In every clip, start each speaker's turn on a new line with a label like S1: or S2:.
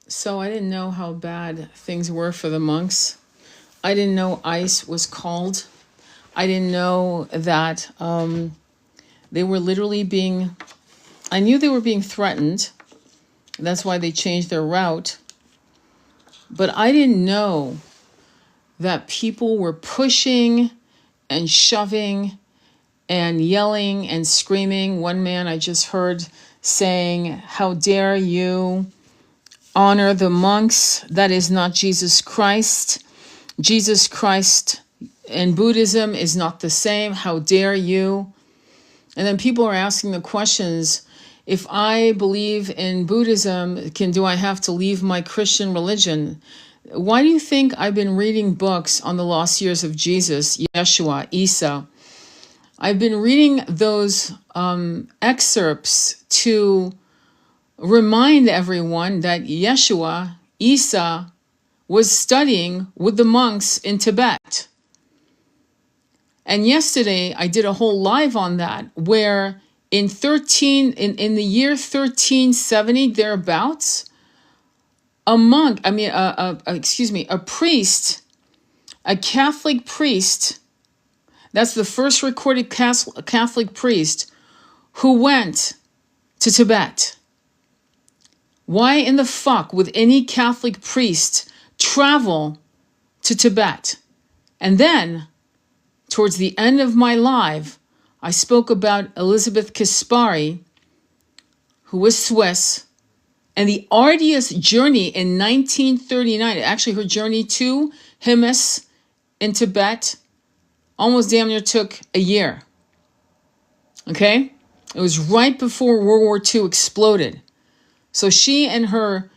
S1: So I didn't know how bad things were for the monks. I didn't know ICE was called. I didn't know that they were literally being, I knew they were being threatened. That's why they changed their route. But I didn't know that people were pushing and shoving and yelling and screaming. One man I just heard saying, "How dare you honor the monks? That is not Jesus Christ. Jesus Christ and Buddhism is not the same. How dare you?" And then people are asking the questions, if I believe in Buddhism, do I have to leave my Christian religion? Why do you think I've been reading books on the lost years of Jesus, Yeshua, Isa? I've been reading those excerpts to remind everyone that Yeshua, Isa, was studying with the monks in Tibet. And yesterday I did a whole live on that, where in the year 1370 thereabouts, a priest, a Catholic priest, that's the first recorded Catholic priest who went to Tibet. Why in the fuck would any Catholic priest travel to Tibet? And then, towards the end of my live, I spoke about Elizabeth Kaspari, who was Swiss, and the arduous journey in 1939, actually her journey to Himis in Tibet, almost damn near took a year. Okay? It was right before World War II exploded. So she and her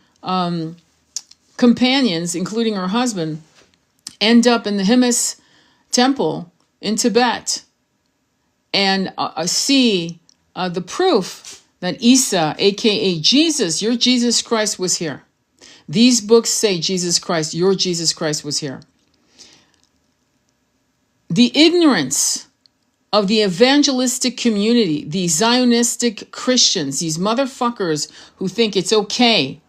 S1: companions, including her husband, end up in the Himis temple in Tibet and see the proof that Isa, aka Jesus, your Jesus Christ, was here. These books say Jesus Christ, your Jesus Christ was here. The ignorance of the evangelistic community, the Zionistic Christians, these motherfuckers who think it's okay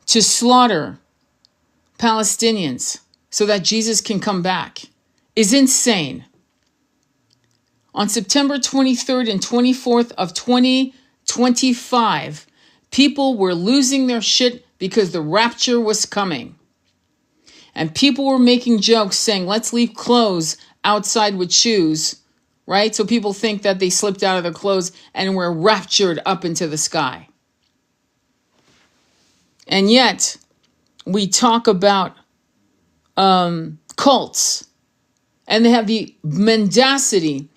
S1: to slaughter Palestinians so that Jesus can come back, is insane. On September 23rd and 24th of 2025, people were losing their shit because the rapture was coming. And people were making jokes saying, let's leave clothes outside with shoes, right? So people think that they slipped out of their clothes and were raptured up into the sky. And yet, we talk about cults, and they have the mendacity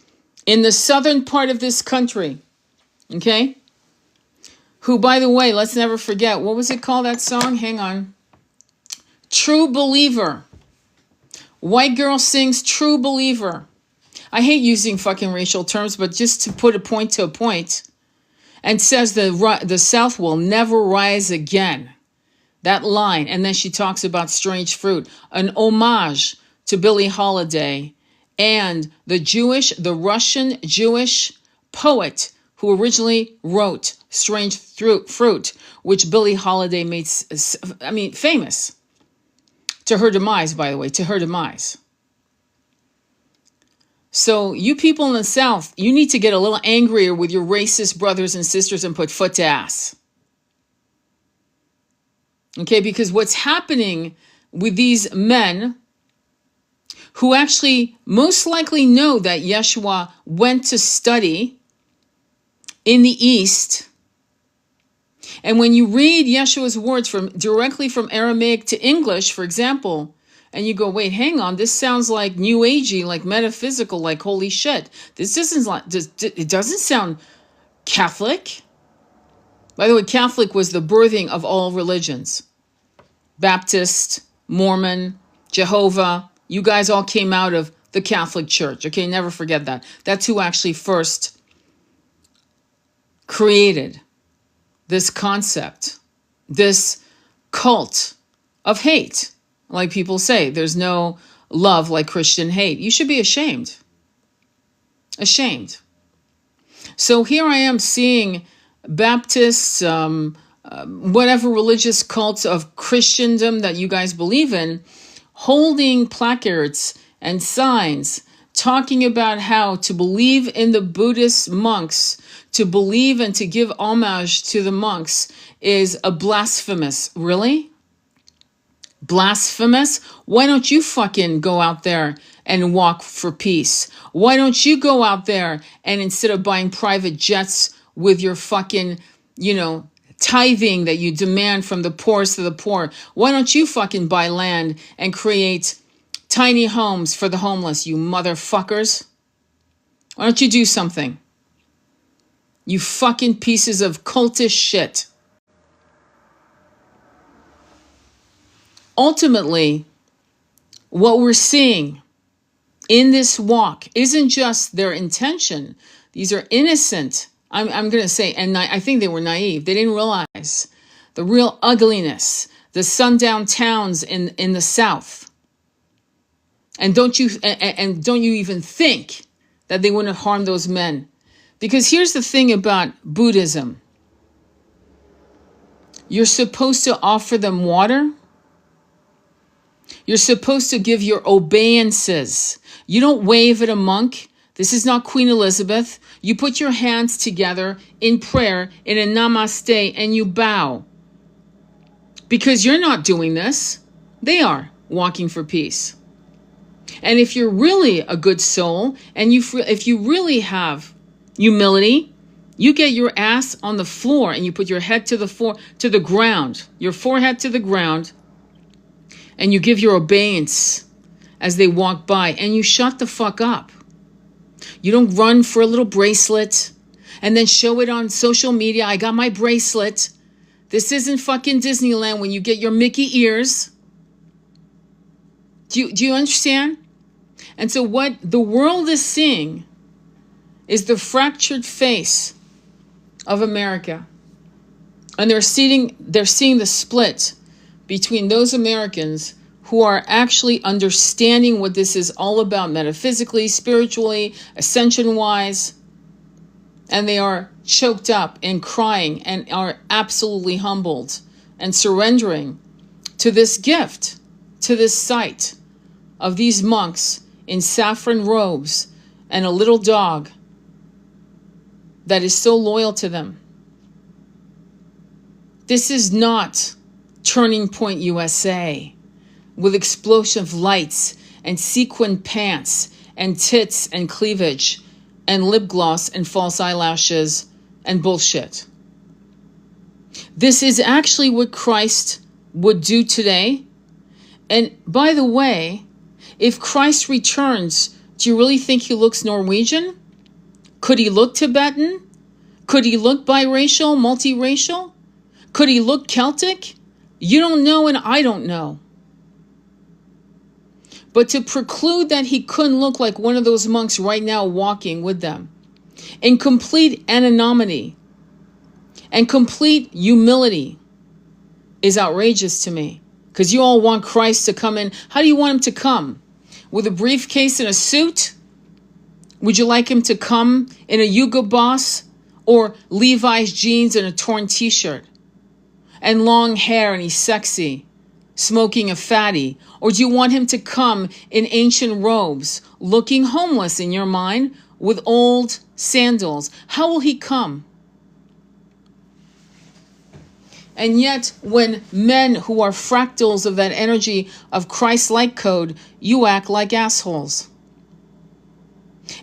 S1: in the southern part of this country, okay? Who, by the way, let's never forget, what was it called, that song? Hang on. True Believer. White girl sings True Believer. I hate using fucking racial terms, but just to put a point to a point, and says the South will never rise again. That line. And then she talks about Strange Fruit, an homage to Billie Holiday and the Russian Jewish poet who originally wrote Strange Fruit, which Billie Holiday made, famous. To her demise, by the way, to her demise. So you people in the South, you need to get a little angrier with your racist brothers and sisters and put foot to ass. Okay, because what's happening with these men who actually most likely know that Yeshua went to study in the East. And when you read Yeshua's words directly from Aramaic to English, for example, and you go, wait, hang on, this sounds like New Agey, like metaphysical, like holy shit. This it doesn't sound Catholic. By the way, Catholic was the birthing of all religions. Baptist, Mormon, Jehovah, you guys all came out of the Catholic Church. Okay, never forget that. That's who actually first created this concept, this cult of hate. Like people say, there's no love like Christian hate. You should be ashamed. Ashamed. So here I am seeing Baptists, whatever religious cults of Christendom that you guys believe in, holding placards and signs talking about how to believe in the Buddhist monks, to believe and to give homage to the monks is a blasphemous. Really? Blasphemous? Why don't you fucking go out there and walk for peace? Why don't you go out there and instead of buying private jets with your fucking, tithing that you demand from the poorest of the poor, why don't you fucking buy land and create tiny homes for the homeless, you motherfuckers? Why don't you do something? You fucking pieces of cultish shit. Ultimately, what we're seeing in this walk isn't just their intention. These are innocent. I'm going to say, and I think they were naive. They didn't realize the real ugliness, the sundown towns in the South. And don't you even think that they wouldn't harm those men? Because here's the thing about Buddhism. You're supposed to offer them water. You're supposed to give your obeisances. You don't wave at a monk. This is not Queen Elizabeth. You put your hands together in prayer, in a namaste, and you bow. Because you're not doing this. They are walking for peace. And if you're really a good soul, and if you really have humility, you get your ass on the floor and you put your head to the ground, your forehead to the ground, and you give your obeisance as they walk by, and you shut the fuck up. You don't run for a little bracelet and then show it on social media. I got my bracelet. This isn't fucking Disneyland when you get your Mickey ears. Do you understand? And so what the world is seeing is the fractured face of America. And they're seeing the split between those Americans who are actually understanding what this is all about metaphysically, spiritually, ascension-wise, and they are choked up and crying and are absolutely humbled and surrendering to this gift, to this sight of these monks in saffron robes and a little dog that is so loyal to them. This is not Turning Point USA with explosive lights and sequin pants and tits and cleavage and lip gloss and false eyelashes and bullshit. This is actually what Christ would do today. And by the way, if Christ returns, do you really think he looks Norwegian? Could he look Tibetan? Could he look biracial, multiracial? Could he look Celtic? You don't know and I don't know. But to preclude that he couldn't look like one of those monks right now walking with them in complete anonymity and complete humility is outrageous to me. Because you all want Christ to come in. How do you want him to come? With a briefcase and a suit? Would you like him to come in a Hugo Boss or Levi's jeans and a torn t-shirt? And long hair and he's sexy, smoking a fatty? Or do you want him to come in ancient robes, looking homeless in your mind, with old sandals? How will he come? And yet, when men who are fractals of that energy of Christ-like code, you act like assholes.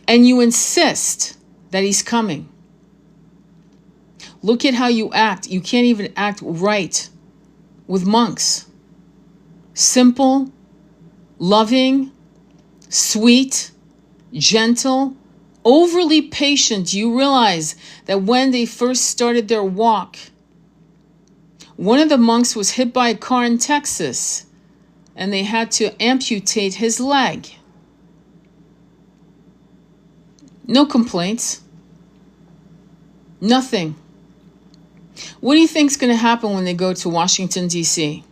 S1: And you insist that he's coming. Look at how you act. You can't even act right with monks. Simple, loving, sweet, gentle, overly patient. You realize that when they first started their walk, one of the monks was hit by a car in Texas, and they had to amputate his leg. No complaints. Nothing. What do you think is going to happen when they go to Washington, D.C.?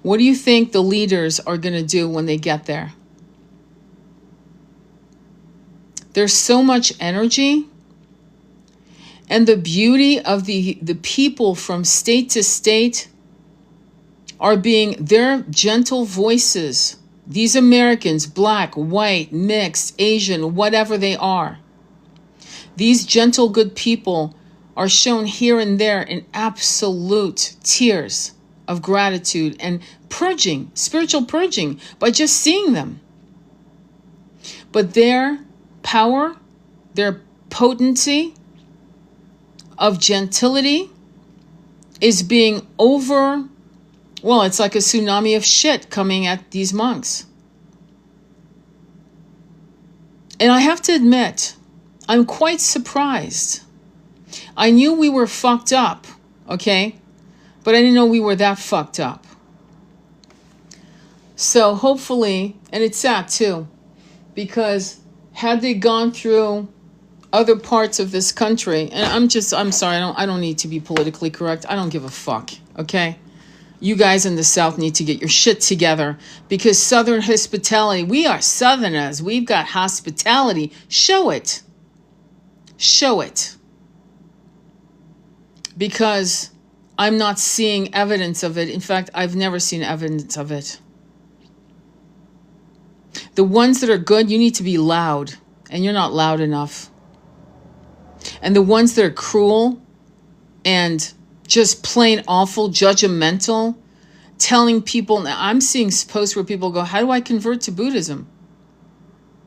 S1: What do you think the leaders are going to do when they get there? There's so much energy. And the beauty of the people from state to state are being their gentle voices. These Americans, black, white, mixed, Asian, whatever they are. These gentle, good people are shown here and there in absolute tears of gratitude and purging, spiritual purging, by just seeing them. But their power, their potency of gentility is being it's like a tsunami of shit coming at these monks. And I have to admit, I'm quite surprised. I knew we were fucked up, okay? But I didn't know we were that fucked up. So hopefully, and it's sad too, because had they gone through other parts of this country, and I'm sorry, I don't need to be politically correct. I don't give a fuck, okay? You guys in the South need to get your shit together, because Southern hospitality, we are Southerners. We've got hospitality. Show it. Show it. Because I'm not seeing evidence of it. In fact, I've never seen evidence of it. The ones that are good, you need to be loud, and you're not loud enough. And the ones that are cruel and just plain awful, judgmental, telling people, I'm seeing posts where people go, how do I convert to Buddhism?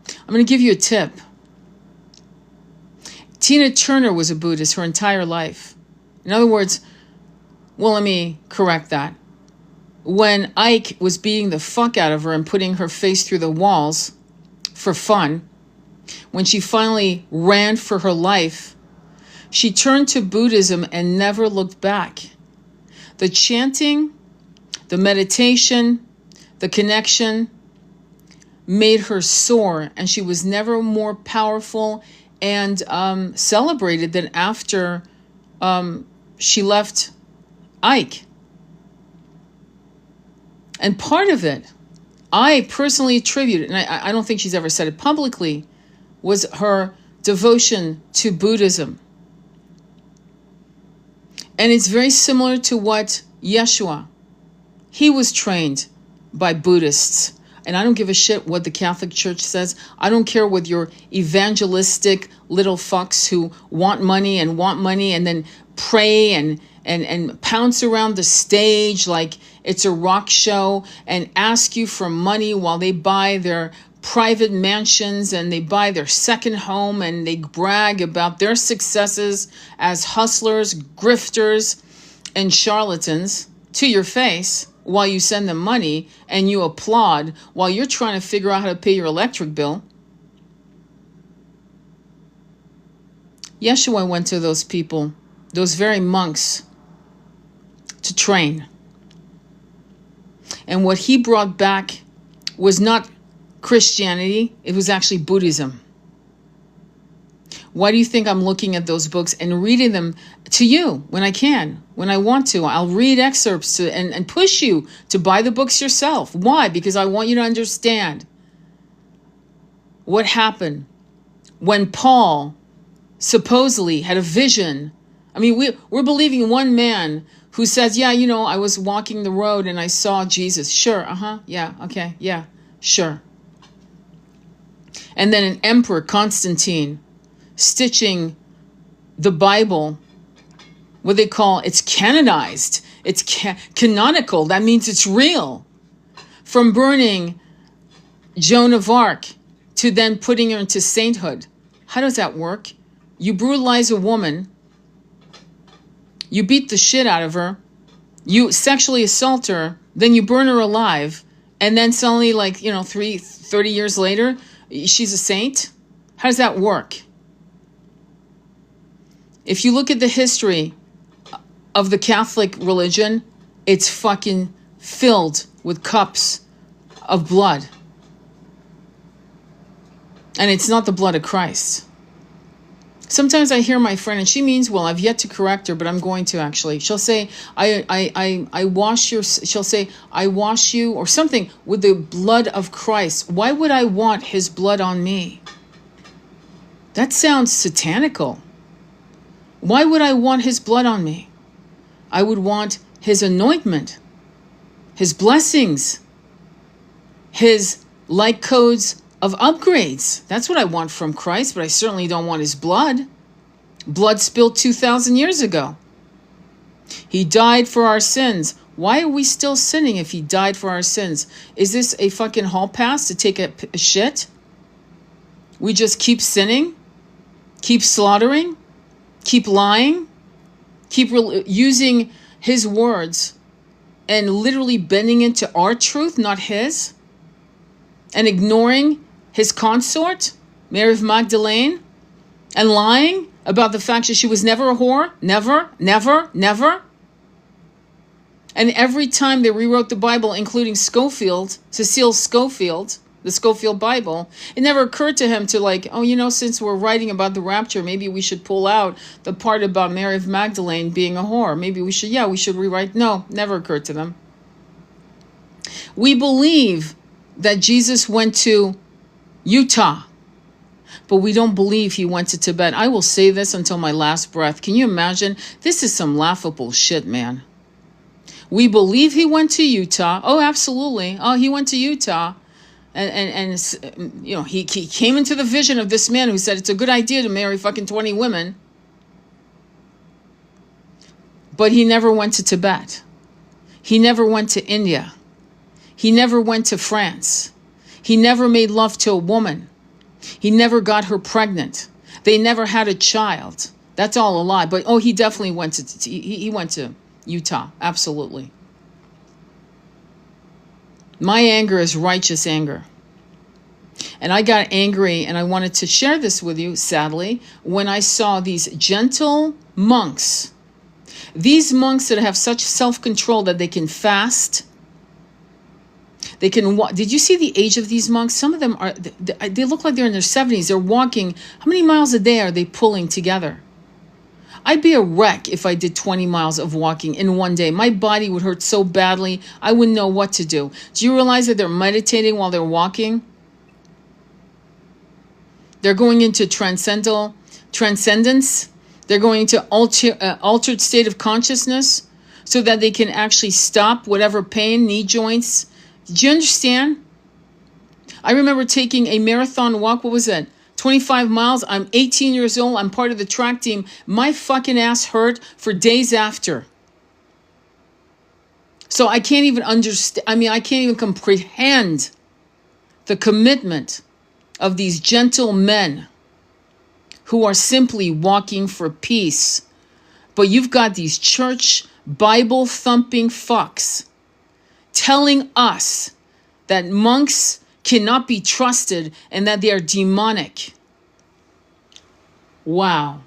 S1: I'm going to give you a tip. Tina Turner was a Buddhist her entire life. In other words, let me correct that. When Ike was beating the fuck out of her and putting her face through the walls for fun, when she finally ran for her life, she turned to Buddhism and never looked back. The chanting, the meditation, the connection made her soar, and she was never more powerful and celebrated than after she left Ike. And part of it, I personally attribute it, and I don't think she's ever said it publicly, was her devotion to Buddhism. And it's very similar to what Yeshua, he was trained by Buddhists. And I don't give a shit what the Catholic Church says. I don't care what your evangelistic little fucks who want money and then pray and pounce around the stage like it's a rock show and ask you for money while they buy their private mansions and they buy their second home and they brag about their successes as hustlers, grifters, and charlatans to your face while you send them money and you applaud while you're trying to figure out how to pay your electric bill. Yeshua went to those people, those very monks, to train. And what he brought back was not Christianity, it was actually Buddhism. Why do you think I'm looking at those books and reading them to you when I can, when I want to? I'll read excerpts and push you to buy the books yourself. Why? Because I want you to understand what happened when Paul supposedly had a vision. I mean, we're believing one man who says, yeah, I was walking the road and I saw Jesus. Sure, yeah, okay, yeah, sure. And then an emperor, Constantine, stitching the Bible, what they call, it's canonized. It's canonical. That means it's real. From burning Joan of Arc to then putting her into sainthood. How does that work? You brutalize a woman. You beat the shit out of her. You sexually assault her. Then you burn her alive. And then suddenly, 30 years later, she's a saint? How does that work? If you look at the history of the Catholic religion, it's fucking filled with cups of blood. And it's not the blood of Christ. Sometimes I hear my friend, and she means well. I've yet to correct her, but I'm going to actually. She'll say, I wash your, she'll say, I wash you, or something, with the blood of Christ. Why would I want his blood on me? That sounds satanical. Why would I want his blood on me? I would want his anointment, his blessings, his like codes of upgrades. That's what I want from Christ, but I certainly don't want his blood. Blood spilled 2,000 years ago. He died for our sins. Why are we still sinning if he died for our sins? Is this a fucking hall pass to take a shit? We just keep sinning, keep slaughtering, keep lying, keep using his words and literally bending into our truth, not his, and ignoring his consort, Mary of Magdalene, and lying about the fact that she was never a whore, never, never, never. And every time they rewrote the Bible, including Cecile Schofield, the Schofield Bible, it never occurred to him to like, oh, you know, since we're writing about the rapture, maybe we should pull out the part about Mary of Magdalene being a whore. Maybe we should rewrite. No, never occurred to them. We believe that Jesus went to Utah, but we don't believe he went to Tibet. I will say this until my last breath. Can you imagine? This is some laughable shit, man. We believe he went to Utah. Oh, absolutely. Oh, he went to Utah. And you know, he came into the vision of this man who said it's a good idea to marry fucking 20 women. But he never went to Tibet. He never went to India. He never went to France. He never made love to a woman. He never got her pregnant. They never had a child. That's all a lie. But oh, he definitely went to he went to Utah. Absolutely. My anger is righteous anger. And I got angry, and I wanted to share this with you, sadly, when I saw these gentle monks. These monks that have such self-control that they can fast. They can walk. Did you see the age of these monks? Some of them are, they look like they're in their 70s. They're walking. How many miles a day are they pulling together? I'd be a wreck if I did 20 miles of walking in one day. My body would hurt so badly, I wouldn't know what to do. Do you realize that they're meditating while they're walking? They're going into transcendence. They're going to altered state of consciousness so that they can actually stop whatever pain, knee joints. Do you understand? I remember taking a marathon walk. What was that? 25 miles. I'm 18 years old. I'm part of the track team. My fucking ass hurt for days after. So I can't even understand. I can't even comprehend the commitment of these gentle men who are simply walking for peace. But you've got these church Bible thumping fucks telling us that monks cannot be trusted and that they are demonic. Wow.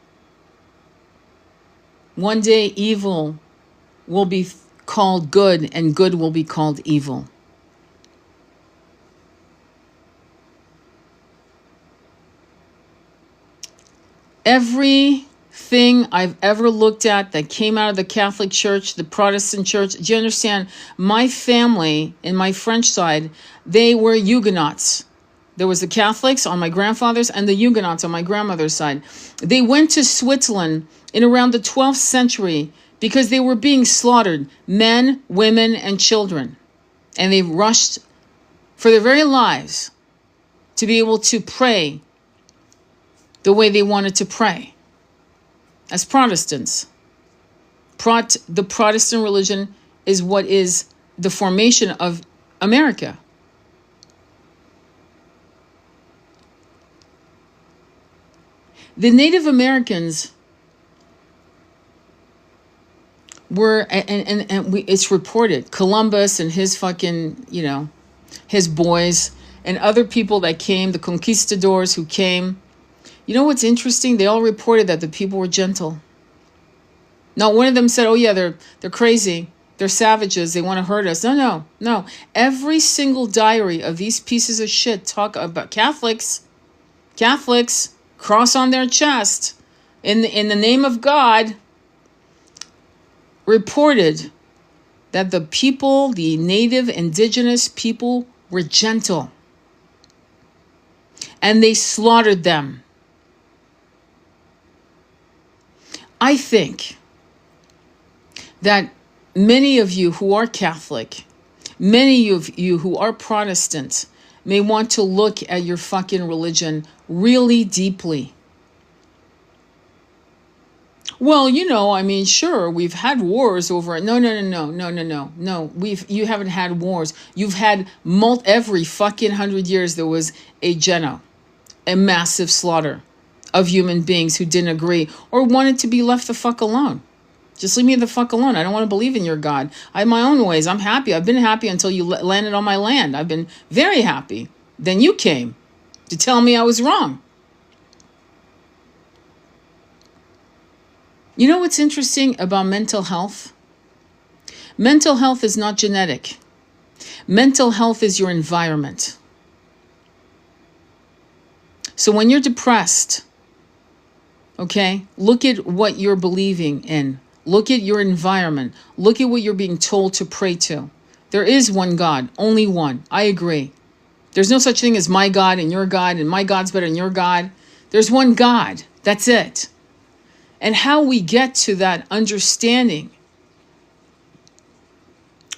S1: One day evil will be called good and good will be called evil. Everything I've ever looked at that came out of the Catholic Church, the Protestant Church, do you understand? My family, in my French side, they were Huguenots. There was the Catholics on my grandfather's and the Huguenots on my grandmother's side. They went to Switzerland in around the 12th century because they were being slaughtered, men, women, and children. And they rushed for their very lives to be able to pray the way they wanted to pray as Protestants. The Protestant religion is what is the formation of America. The Native Americans were, it's reported, Columbus and his fucking, his boys and other people that came, the conquistadors who came. You know what's interesting? They all reported that the people were gentle. Not one of them said, oh yeah, they're crazy. They're savages. They want to hurt us. No. Every single diary of these pieces of shit talk about Catholics, cross on their chest, in the name of God, reported that the people, the native indigenous people, were gentle. And they slaughtered them. I think that many of you who are Catholic, many of you who are Protestant, may want to look at your fucking religion really deeply. Well, I mean, sure, we've had wars over it. No. You haven't had wars. You've had every fucking 100 years there was a massive slaughter of human beings who didn't agree or wanted to be left the fuck alone. Just leave me the fuck alone. I don't want to believe in your God. I have my own ways. I'm happy. I've been happy until you landed on my land. I've been very happy. Then you came to tell me I was wrong. You know what's interesting about mental health? Mental health is not genetic. Mental health is your environment. So when you're depressed, okay, look at what you're believing in. Look at your environment. Look at what you're being told to pray to. There is one God, only one. I agree. There's no such thing as my God and my God's better than your God. There's one God. That's it. And how we get to that understanding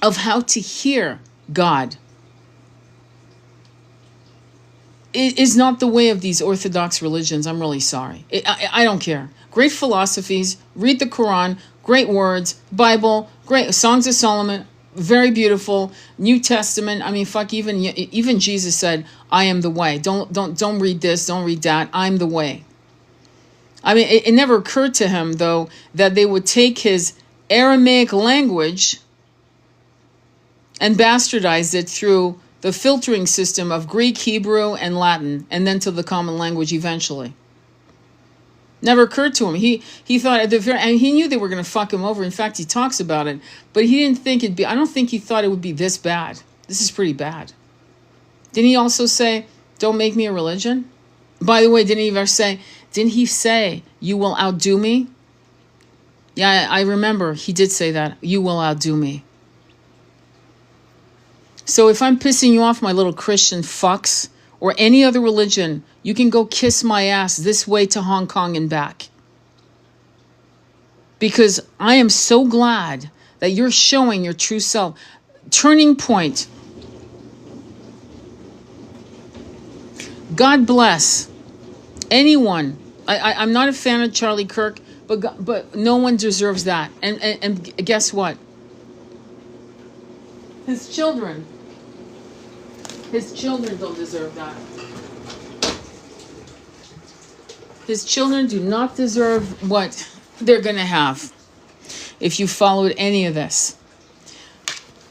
S1: of how to hear God is not the way of these Orthodox religions. I'm really sorry. I don't care. Great philosophies, read the Quran, great words, Bible, great Songs of Solomon, very beautiful. New Testament. I mean, fuck, even Jesus said, "I am the way." Don't read this, don't read that. I'm the way. I mean, it never occurred to him, though, that they would take his Aramaic language and bastardize it through the filtering system of Greek, Hebrew, and Latin, and then to the common language eventually. Never occurred to him. He thought and he knew they were going to fuck him over. In fact, he talks about it, but he didn't think I don't think he thought it would be this bad. This is pretty bad. Didn't he also say, "Don't make me a religion"? By the way, didn't he say, "You will outdo me"? Yeah, I remember he did say that. "You will outdo me." So if I'm pissing you off, my little Christian fucks, or any other religion, you can go kiss my ass this way to Hong Kong and back. Because I am so glad that you're showing your true self. Turning point. God bless anyone. I'm not a fan of Charlie Kirk, but no one deserves that. And guess what? His children don't deserve that. His children do not deserve what they're going to have if you followed any of this.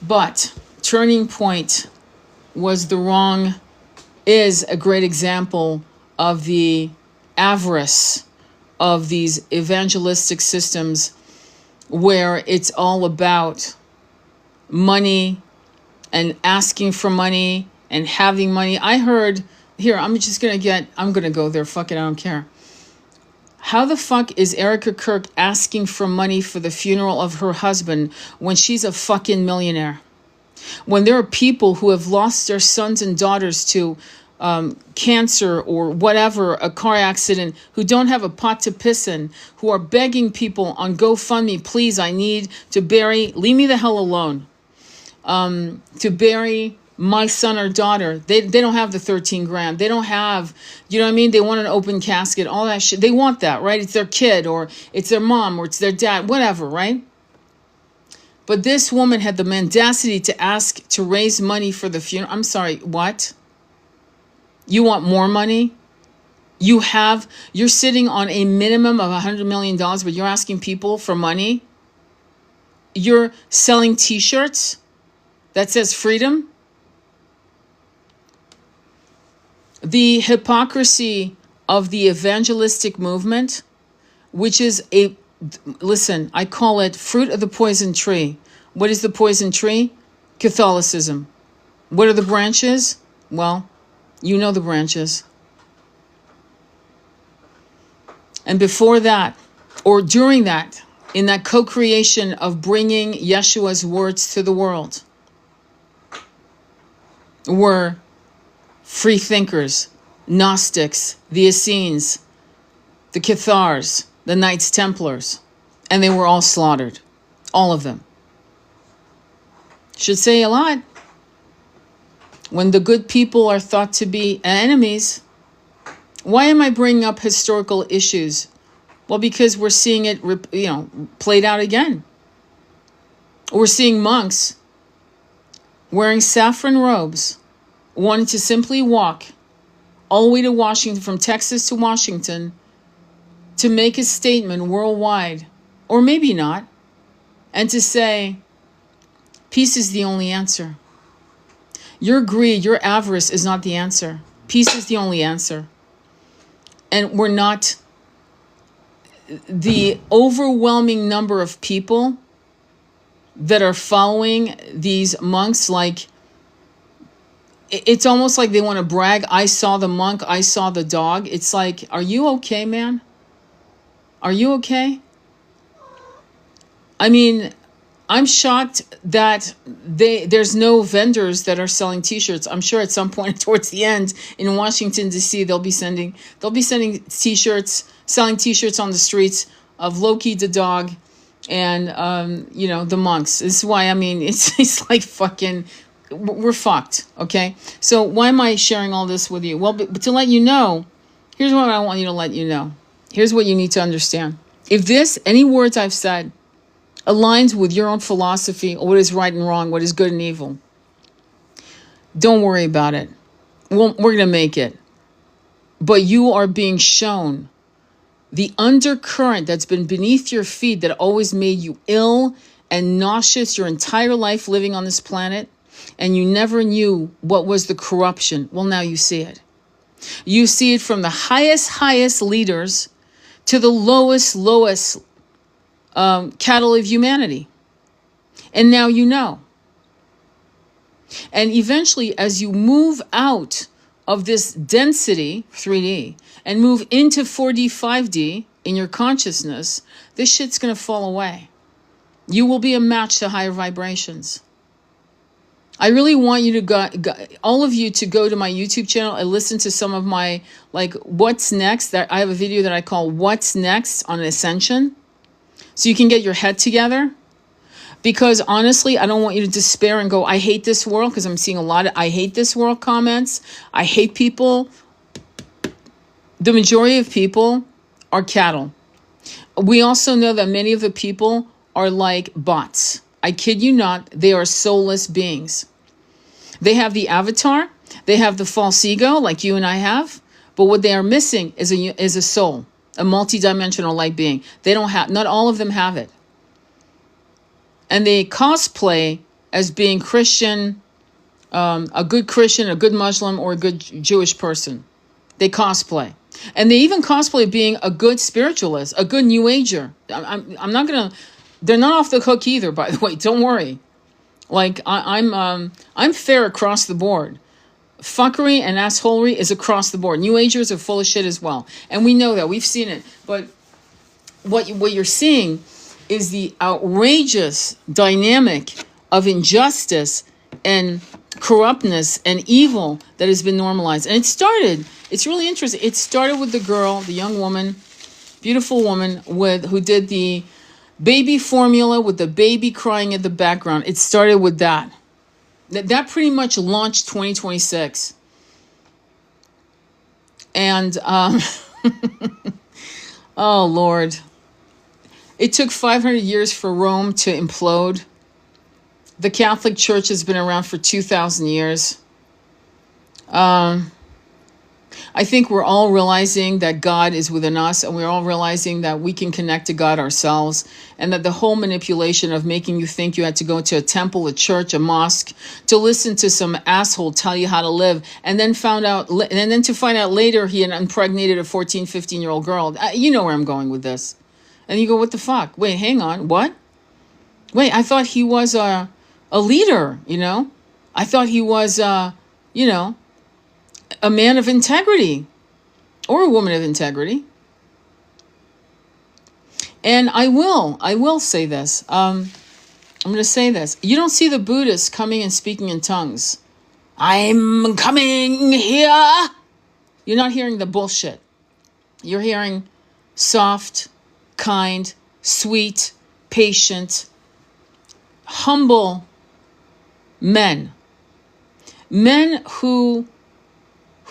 S1: But Turning Point is a great example of the avarice of these evangelistic systems where it's all about money and asking for money and having money. I heard, I'm going to go there. Fuck it, I don't care. How the fuck is Erica Kirk asking for money for the funeral of her husband when she's a fucking millionaire? When there are people who have lost their sons and daughters to cancer or whatever, a car accident, who don't have a pot to piss in, who are begging people on GoFundMe, please, I need to leave me the hell alone, to bury my son or daughter. They don't have the 13 grand. They don't have, you know what I mean? They want an open casket, all that shit. They want that, right? It's their kid or it's their mom or it's their dad, whatever, right? But this woman had the mendacity to ask to raise money for the funeral. I'm sorry, what? You want more money? You're sitting on a minimum of $100 million, but you're asking people for money? You're selling t-shirts that says freedom? The hypocrisy of the evangelistic movement, which is I call it fruit of the poison tree. What is the poison tree? Catholicism. What are the branches? Well, you know the branches. And before that, or during that, in that co-creation of bringing Yeshua's words to the world, were free thinkers, Gnostics, the Essenes, the Cathars, the Knights Templars. And they were all slaughtered. All of them. Should say a lot. When the good people are thought to be enemies. Why am I bringing up historical issues? Well, because we're seeing it, played out again. We're seeing monks wearing saffron robes, wanting to simply walk all the way to Washington, from Texas to Washington, to make a statement worldwide, or maybe not, and to say, peace is the only answer. Your greed, your avarice is not the answer. Peace is the only answer. And we're not, the overwhelming number of people that are following these monks, like, it's almost like they want to brag. I saw the monk, I saw the dog. It's like, are you okay, man? Are you okay? I mean, I'm shocked that there's no vendors that are selling t-shirts. I'm sure at some point towards the end in Washington, D.C., they'll be sending t-shirts, selling t-shirts on the streets of Loki the dog and, the monks. This is why, it's like fucking, we're fucked, okay? So why am I sharing all this with you? Well, but to let you know, here's what I want you to let you know. Here's what you need to understand. If any words I've said aligns with your own philosophy or what is right and wrong, what is good and evil, don't worry about it. We're going to make it. But you are being shown the undercurrent that's been beneath your feet that always made you ill and nauseous your entire life living on this planet, and you never knew what was the corruption. Well, now you see it. You see it from the highest leaders to the lowest cattle of humanity. And now you know. And eventually, as you move out of this density, 3D, and move into 4D, 5D in your consciousness, this shit's going to fall away. You will be a match to higher vibrations. I really want you to all of you to go to my YouTube channel and listen to some of my, like, what's next. That I have a video that I call What's Next on Ascension. So you can get your head together. Because honestly, I don't want you to despair and go, I hate this world, because I'm seeing a lot of I hate this world comments. I hate people. The majority of people are cattle. We also know that many of the people are like bots. I kid you not, they are soulless beings. They have the avatar, they have the false ego like you and I have, but what they are missing is a soul, a multidimensional light being. They don't have, not all of them have it. And they cosplay as being Christian, a good Christian, a good Muslim, or a good Jewish person. They cosplay. And they even cosplay being a good spiritualist, a good New Ager. I'm not going to, they're not off the hook either, by the way. Don't worry. Like, I'm fair across the board. Fuckery and assholery is across the board. New Agers are full of shit as well. And we know that. We've seen it. But what you're seeing is the outrageous dynamic of injustice and corruptness and evil that has been normalized. And it's really interesting. It started with the girl, the young woman, beautiful woman who did the baby formula with the baby crying in the background. It started with that. That pretty much launched 2026. And, oh, Lord. It took 500 years for Rome to implode. The Catholic Church has been around for 2,000 years. I think we're all realizing that God is within us, and we're all realizing that we can connect to God ourselves, and that the whole manipulation of making you think you had to go to a temple, a church, a mosque to listen to some asshole tell you how to live, and then to find out later he had impregnated a 14, 15-year-old girl. You know where I'm going with this. And you go, what the fuck? Wait, hang on. What? Wait, I thought he was a leader, I thought he was, a man of integrity or a woman of integrity. And I will say this. I'm going to say this. You don't see the Buddhists coming and speaking in tongues. I'm coming here. You're not hearing the bullshit. You're hearing soft, kind, sweet, patient, humble men. Men who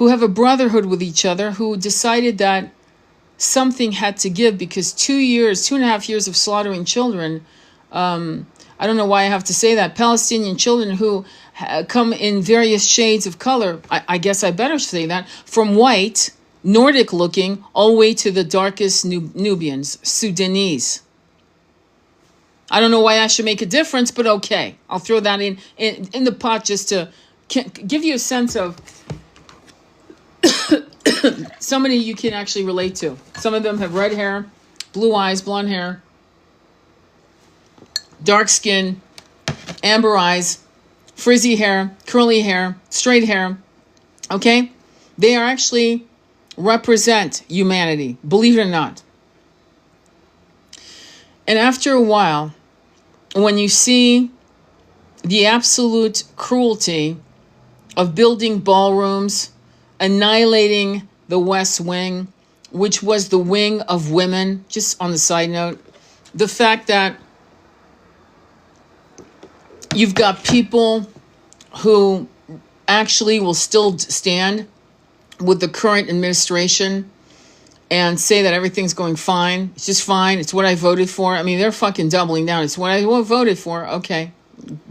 S1: have a brotherhood with each other, who decided that something had to give because 2.5 years of slaughtering children. I don't know why I have to say that. Palestinian children who come in various shades of color. I guess I better say that. From white, Nordic looking, all the way to the darkest Nubians, Sudanese. I don't know why I should make a difference, but okay. I'll throw that in the pot just to give you a sense of somebody you can actually relate to. Some of them have red hair, blue eyes, blonde hair, dark skin, amber eyes, frizzy hair, curly hair, straight hair. Okay? They are actually represent humanity, believe it or not. And after a while, when you see the absolute cruelty of building ballrooms, annihilating the West Wing, which was the wing of women, just on the side note, the fact that you've got people who actually will still stand with the current administration and say that everything's going fine. It's just fine. It's what I voted for. I mean, they're fucking doubling down. It's what I voted for. Okay.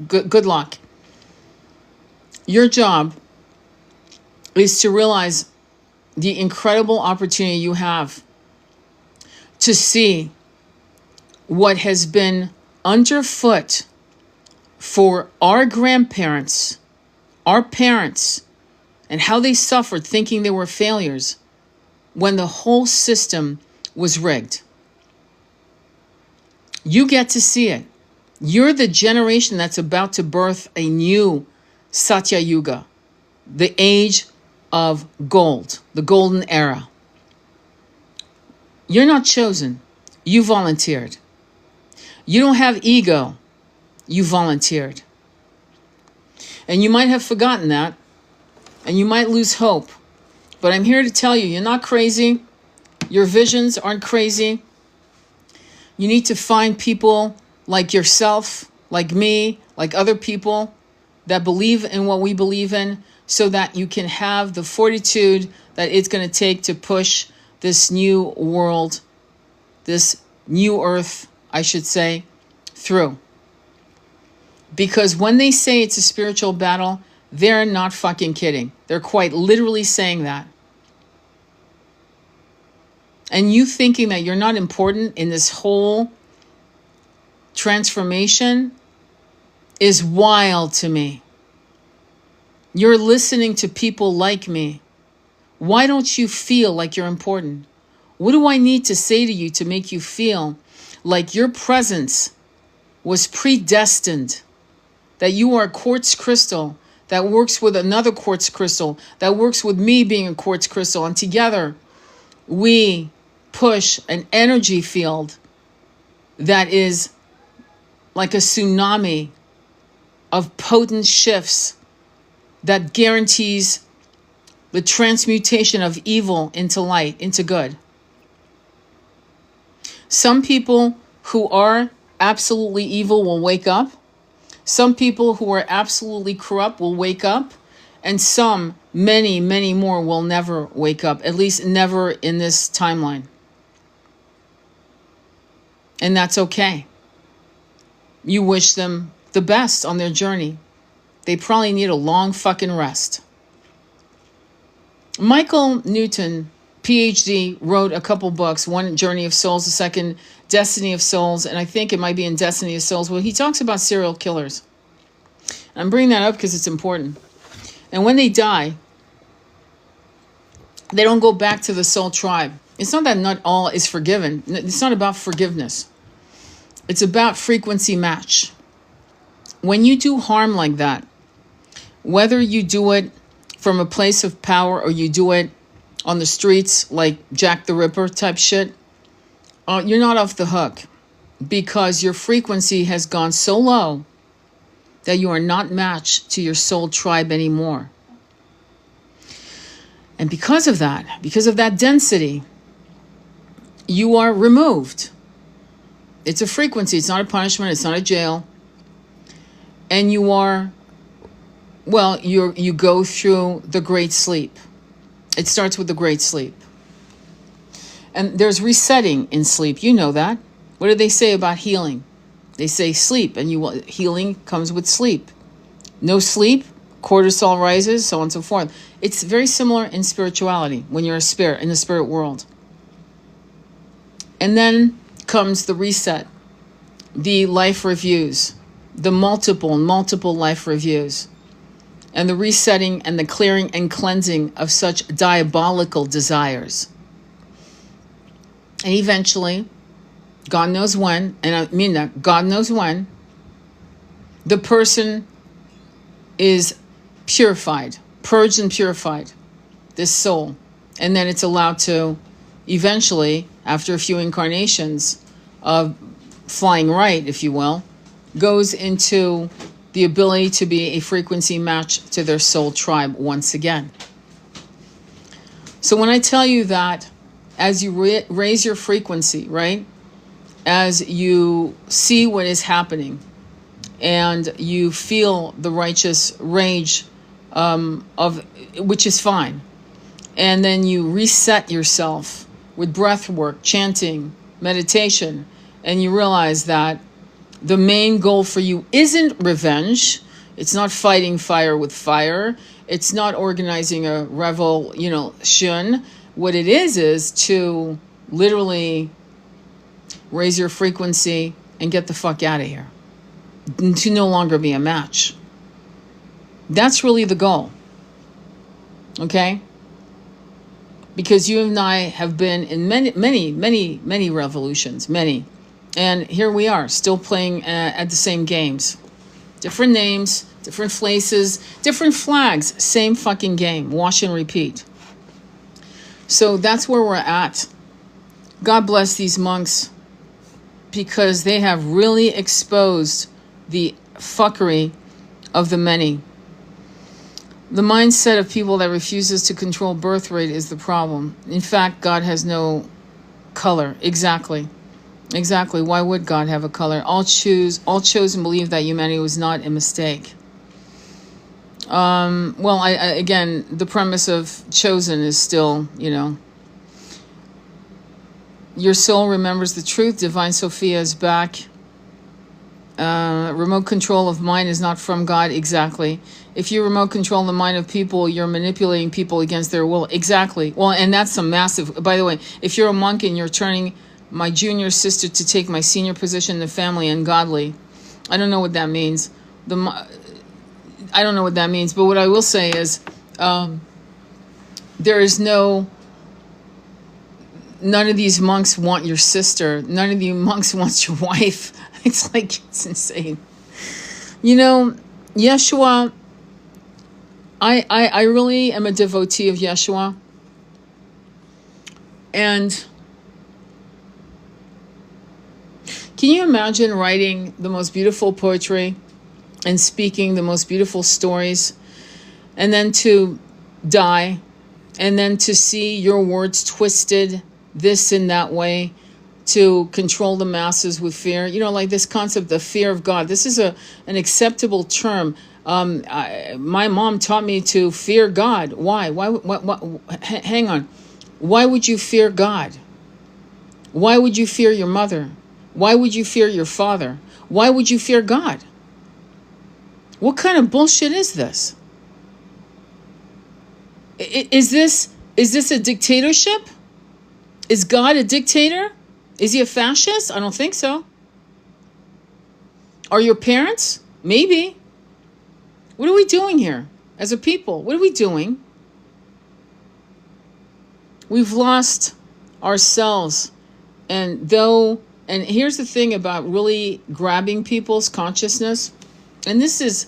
S1: Good luck. Your job is to realize the incredible opportunity you have to see what has been underfoot for our grandparents, our parents, and how they suffered thinking they were failures when the whole system was rigged. You get to see it. You're the generation that's about to birth a new Satya Yuga, the age of gold, the golden era. You're not chosen. You volunteered. You don't have ego. You volunteered. And you might have forgotten that, and you might lose hope. But I'm here to tell you, you're not crazy. Your visions aren't crazy. You need to find people like yourself, like me, like other people that believe in what we believe in, so that you can have the fortitude that it's going to take to push this new world, this new earth, I should say, through. Because when they say it's a spiritual battle, they're not fucking kidding. They're quite literally saying that. And you thinking that you're not important in this whole transformation is wild to me. You're listening to people like me. Why don't you feel like you're important? What do I need to say to you to make you feel like your presence was predestined? That you are a quartz crystal that works with another quartz crystal, that works with me being a quartz crystal, and together we push an energy field that is like a tsunami of potent shifts that guarantees the transmutation of evil into light, into good. Some people who are absolutely evil will wake up. Some people who are absolutely corrupt will wake up. And some, many, many more will never wake up, at least never in this timeline. And that's okay. You wish them the best on their journey. They probably need a long fucking rest. Michael Newton, PhD, wrote a couple books. One, Journey of Souls. The second, Destiny of Souls. And I think it might be in Destiny of Souls. Well, he talks about serial killers. I'm bringing that up because it's important. And when they die, they don't go back to the soul tribe. It's not that not all is forgiven. It's not about forgiveness. It's about frequency match. When you do harm like that, whether you do it from a place of power or you do it on the streets like Jack the Ripper type shit, you're not off the hook, because your frequency has gone so low that you are not matched to your soul tribe anymore. And because of that density, you are removed. It's a frequency. It's not a punishment. It's not a jail. And you are, well, you go through the great sleep. It starts with the great sleep. And there's resetting in sleep. You know that. What do they say about healing? They say sleep, and healing comes with sleep. No sleep, cortisol rises, so on and so forth. It's very similar in spirituality when you're a spirit, in the spirit world. And then comes the reset, the life reviews, the multiple life reviews, and the resetting and the clearing and cleansing of such diabolical desires. And eventually, God knows when, and I mean that, God knows when, the person is purified, purged and purified, this soul. And then it's allowed to eventually, after a few incarnations of flying right, if you will, goes into the ability to be a frequency match to their soul tribe once again. So when I tell you that, as you raise your frequency, right, as you see what is happening, and you feel the righteous rage of which is fine, and then you reset yourself with breath work, chanting, meditation, and you realize that the main goal for you isn't revenge. It's not fighting fire with fire. It's not organizing a revolution. What it is to literally raise your frequency and get the fuck out of here. To no longer be a match. That's really the goal. Okay? Because you and I have been in many revolutions, many. And here we are, still playing at the same games. Different names, different places, different flags, same fucking game. Wash and repeat. So that's where we're at. God bless these monks, because they have really exposed the fuckery of the many. The mindset of people that refuses to control birth rate is the problem. In fact, God has no color. Exactly. Why would God have a color? All chose and believe that humanity was not a mistake. Well, I again, the premise of chosen is still, your soul remembers the truth. Divine Sophia is back. Remote control of mind is not from God. Exactly. If you remote control the mind of people, you're manipulating people against their will. Exactly. Well, and that's some massive, by the way, if you're a monk and you're turning my junior sister to take my senior position in the family ungodly, I don't know what that means. I don't know what that means, but what I will say is there is none of these monks want your sister. None of the monks wants your wife. It's insane. Yeshua, I really am a devotee of Yeshua. And can you imagine writing the most beautiful poetry and speaking the most beautiful stories, and then to die, and then to see your words twisted this and that way to control the masses with fear? Like this concept of fear of God. This is an acceptable term. My mom taught me to fear God. Why? Hang on. Why would you fear God? Why would you fear your mother? Why would you fear your father? Why would you fear God? What kind of bullshit is this? Is this a dictatorship? Is God a dictator? Is he a fascist? I don't think so. Are your parents? Maybe. What are we doing here as a people? What are we doing? We've lost ourselves. And here's the thing about really grabbing people's consciousness. And this is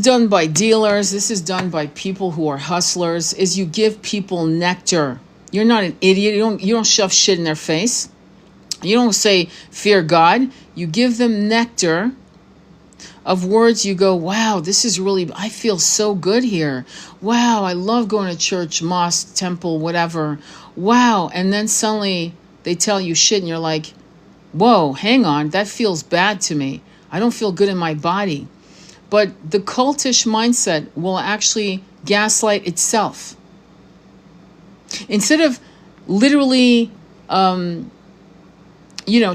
S1: done by dealers. This is done by people who are hustlers. Is you give people nectar. You're not an idiot. You don't shove shit in their face. You don't say fear God. You give them nectar of words. You go, wow, this is really, I feel so good here. Wow, I love going to church, mosque, temple, whatever. Wow. And then suddenly they tell you shit and you're like, whoa, hang on, that feels bad to me. I don't feel good in my body. But the cultish mindset will actually gaslight itself. Instead of literally,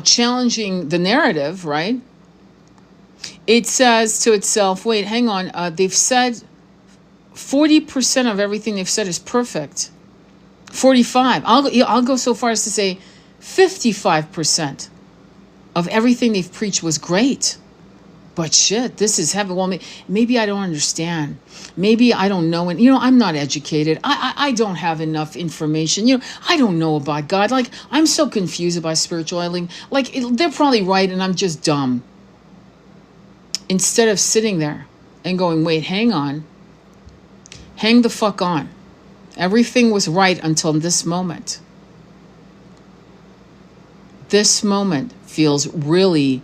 S1: challenging the narrative, right? It says to itself, wait, hang on, they've said 40% of everything they've said is perfect. 45. I'll go so far as to say 55% of everything they've preached was great. But shit, this is heaven. Well, maybe I don't understand. Maybe I don't know. And, I'm not educated. I don't have enough information. I don't know about God. Like, I'm so confused about spirituality. Like, they're probably right and I'm just dumb. Instead of sitting there and going, wait, hang on. Hang the fuck on. Everything was right until this moment. This moment feels really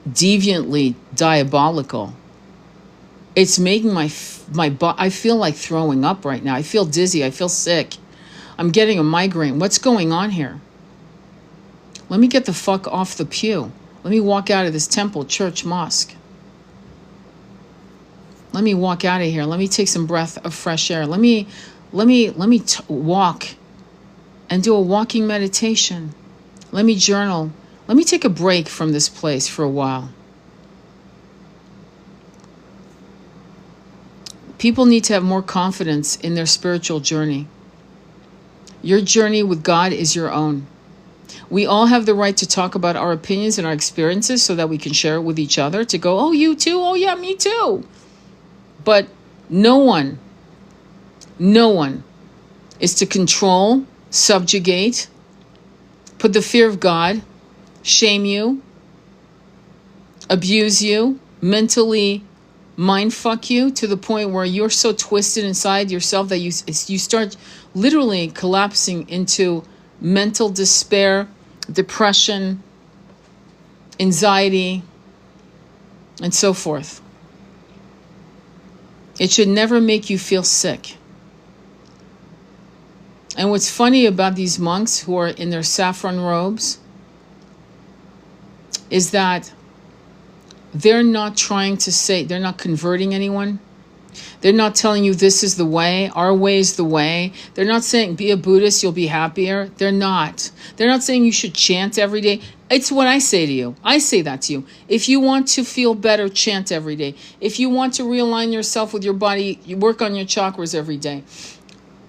S1: deviantly diabolical. It's making my I feel like throwing up right now. I feel dizzy. I feel sick. I'm getting a migraine. What's going on here? Let me get the fuck off the pew. Let me walk out of this temple, church, mosque. Let me walk out of here. Let me take some breath of fresh air. Let me walk and do a walking meditation. Let me journal. Let me take a break from this place for a while. People need to have more confidence in their spiritual journey. Your journey with God is your own. We all have the right to talk about our opinions and our experiences so that we can share it with each other, to go, oh, you too? Oh, yeah, me too. But no one is to control, subjugate, put the fear of God, shame you, abuse you, mentally mind fuck you to the point where you're so twisted inside yourself that you start literally collapsing into mental despair, depression, anxiety, and so forth. It should never make you feel sick. And what's funny about these monks who are in their saffron robes is that they're not trying to say, they're not converting anyone. They're not telling you this is the way, our way is the way. They're not saying be a Buddhist, you'll be happier. They're not. They're not saying you should chant every day. It's what I say to you. I say that to you. If you want to feel better, chant every day. If you want to realign yourself with your body, you work on your chakras every day.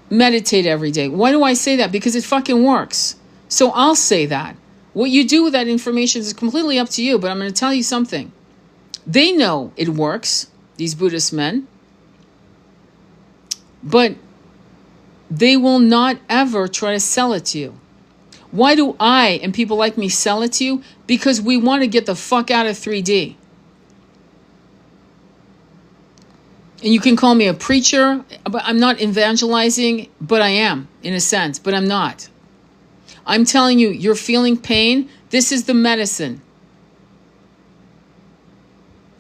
S1: Meditate every day. Why do I say that? Because it fucking works. So I'll say that. What you do with that information is completely up to you, but I'm going to tell you something. They know it works, these Buddhist men, but they will not ever try to sell it to you. Why do I and people like me sell it to you? Because we want to get the fuck out of 3D. And you can call me a preacher, but I'm not evangelizing, but I am, in a sense, but I'm not. I'm telling you, you're feeling pain. This is the medicine.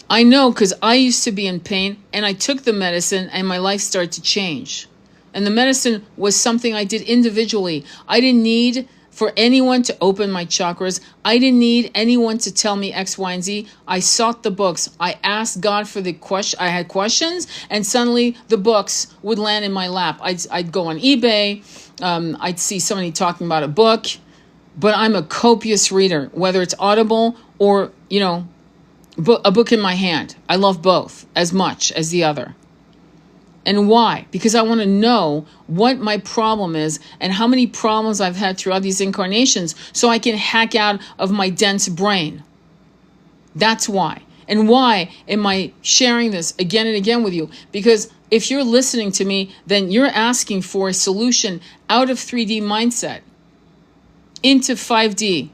S1: I know, because I used to be in pain and I took the medicine and my life started to change. And the medicine was something I did individually. I didn't need for anyone to open my chakras. I didn't need anyone to tell me X, Y, and Z. I sought the books. I asked God for the question. I had questions, and suddenly the books would land in my lap. I'd go on eBay. I'd see somebody talking about a book. But I'm a copious reader, whether it's Audible or, a book in my hand. I love both as much as the other. And why? Because I want to know what my problem is and how many problems I've had throughout these incarnations so I can hack out of my dense brain. That's why. And why am I sharing this again and again with you? Because if you're listening to me, then you're asking for a solution out of 3D mindset into 5D.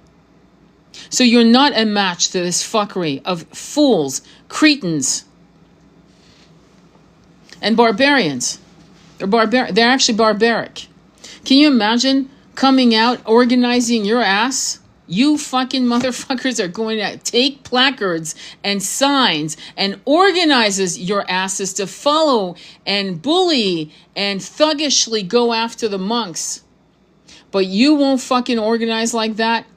S1: So you're not a match to this fuckery of fools, cretins, and barbarians. They're actually barbaric. Can you imagine coming out, organizing your ass? You fucking motherfuckers are going to take placards and signs and organizes your asses to follow and bully and thuggishly go after the monks. But you won't fucking organize like that.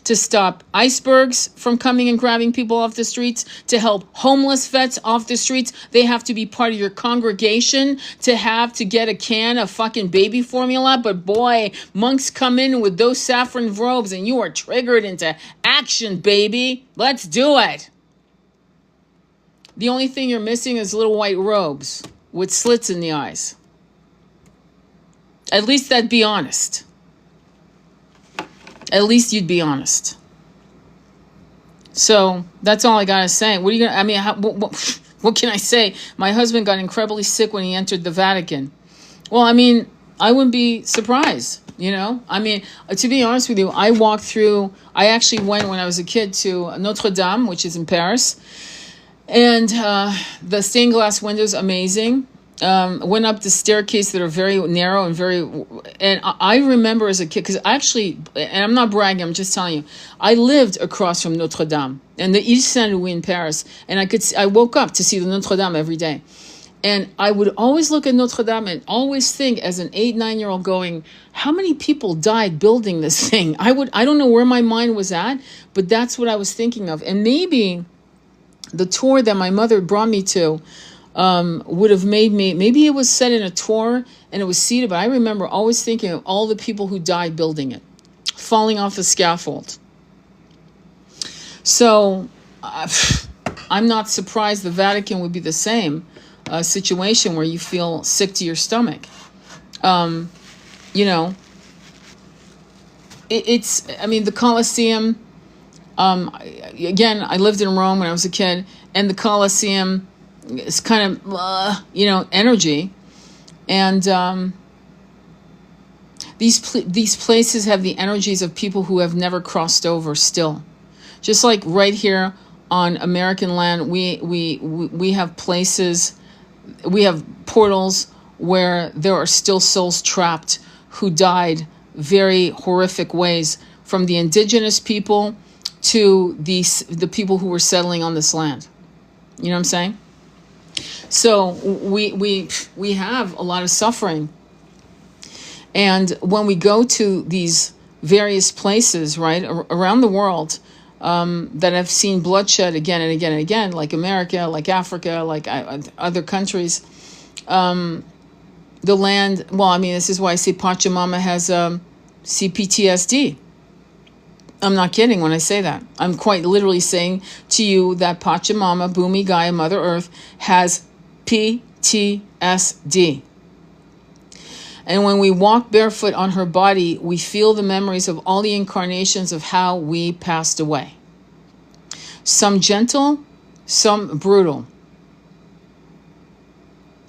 S1: to stop icebergs from coming and grabbing people off the streets, to help homeless vets off the streets. They have to be part of your congregation to get a can of fucking baby formula. But boy, monks come in with those saffron robes and you are triggered into action, baby. Let's do it. The only thing you're missing is little white robes with slits in the eyes. At least that'd be honest. At least you'd be honest. So that's all I gotta say. What are you gonna? I mean, what can I say? My husband got incredibly sick when he entered the Vatican. Well, I mean, I wouldn't be surprised. You know, I mean, to be honest with you, I walked through. I actually went when I was a kid to Notre Dame, which is in Paris, and the stained glass windows, amazing. Went up the staircase that are very narrow and I remember as a kid, because actually, and I'm not bragging, I'm just telling you, I lived across from Notre Dame and the Ile Saint-Louis in Paris, and I woke up to see the Notre Dame every day. And I would always look at Notre Dame and always think as an 8-9-year-old going, how many people died building this thing? I don't know where my mind was at, but that's what I was thinking of. And maybe the tour that my mother brought me to would have made me, maybe it was set in a tour and it was seated, but I remember always thinking of all the people who died building it, falling off the scaffold. So I'm not surprised the Vatican would be the same situation where you feel sick to your stomach. You know, I mean, the Colosseum, again, I lived in Rome when I was a kid, and the Colosseum, it's kind of, energy. And these places have the energies of people who have never crossed over still. Just like right here on American land, we have places, we have portals where there are still souls trapped who died very horrific ways, from the indigenous people to the people who were settling on this land. You know what I'm saying? So we have a lot of suffering. And when we go to these various places, right, around the world, that have seen bloodshed again and again and again, like America, like Africa, like other countries, the land, well, I mean, this is why I say Pachamama has CPTSD. I'm not kidding when I say that. I'm quite literally saying to you that Pachamama, Bhumi Gaia, Mother Earth, has PTSD. And when we walk barefoot on her body, we feel the memories of all the incarnations of how we passed away. Some gentle, some brutal.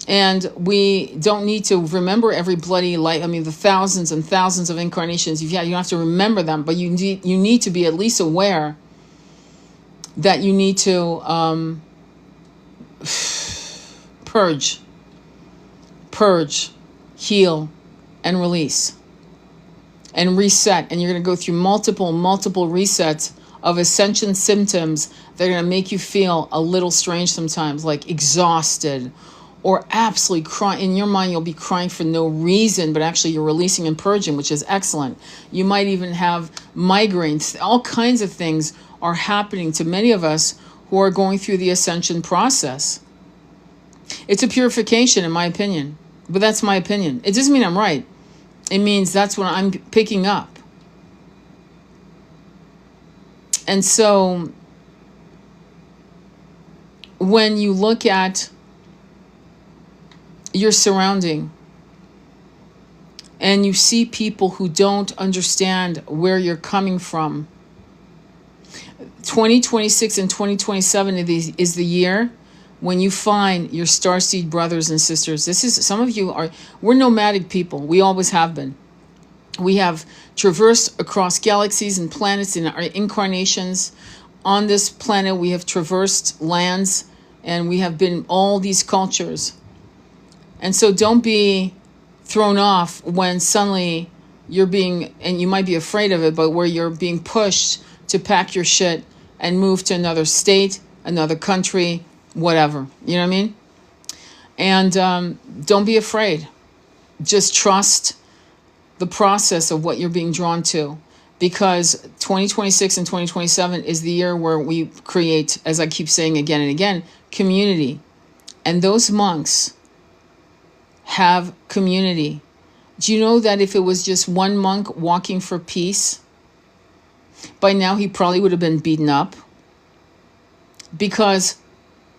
S1: And we don't need to remember every bloody life. I mean, the thousands and thousands of incarnations you've had, you don't have to remember them, but you need to be at least aware that you need to purge, heal, and release, and reset. And you're going to go through multiple resets of ascension symptoms that are going to make you feel a little strange sometimes, like exhausted, or absolutely crying. In your mind, you'll be crying for no reason, but actually you're releasing and purging, which is excellent. You might even have migraines. All kinds of things are happening to many of us who are going through the ascension process. It's a purification, in my opinion, but that's my opinion. It doesn't mean I'm right. It means that's what I'm picking up. And so when you look at your surrounding and you see people who don't understand where you're coming from, 2026 and 2027 is the year when you find your starseed brothers and sisters. Some of you we're nomadic people. We always have been. We have traversed across galaxies and planets in our incarnations. On this planet, we have traversed lands, and we have been all these cultures. And so don't be thrown off when suddenly you're being, and you might be afraid of it, but where you're being pushed to pack your shit and move to another state, another country, whatever. You know what I mean? And don't be afraid. Just trust the process of what you're being drawn to. because 2026 and 2027 is the year where we create, as I keep saying again and again, community. And those monks have community. Do you know that if it was just one monk walking for peace, by now he probably would have been beaten up, because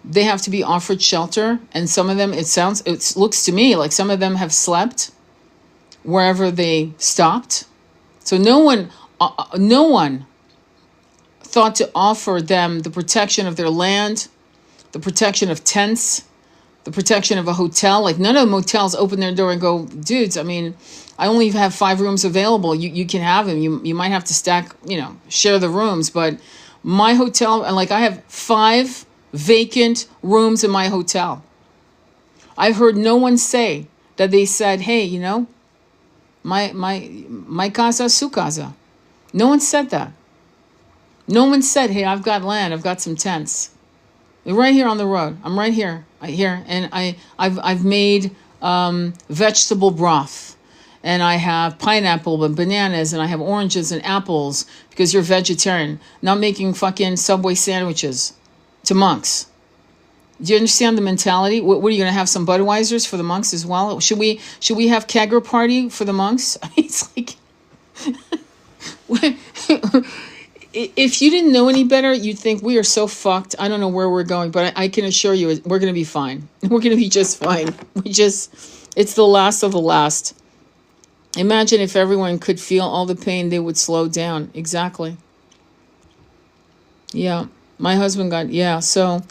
S1: they have to be offered shelter, and some of them, it looks to me like some of them have slept wherever they stopped. So no one thought to offer them the protection of their land, the protection of tents, the protection of a hotel. Like, none of the motels open their door and go, dudes, I mean, I only have 5 rooms available. You can have them. You might have to stack, share the rooms. But my hotel, like, I have 5 vacant rooms in my hotel. I've heard no one say that they said, hey, my casa, su casa. No one said that. No one said, hey, I've got land, I've got some tents. They're right here on the road. I'm right here, and I've made vegetable broth, and I have pineapple and bananas, and I have oranges and apples, because you're vegetarian. Not making fucking Subway sandwiches to monks. Do you understand the mentality? What are you going to have, some Budweisers for the monks as well? Should we have kegger party for the monks? I mean, it's like, if you didn't know any better, you'd think we are so fucked. I don't know where we're going, but I can assure you we're going to be fine. We're going to be just fine. It's the last of the last. Imagine if everyone could feel all the pain, they would slow down. Exactly. Yeah. My husband so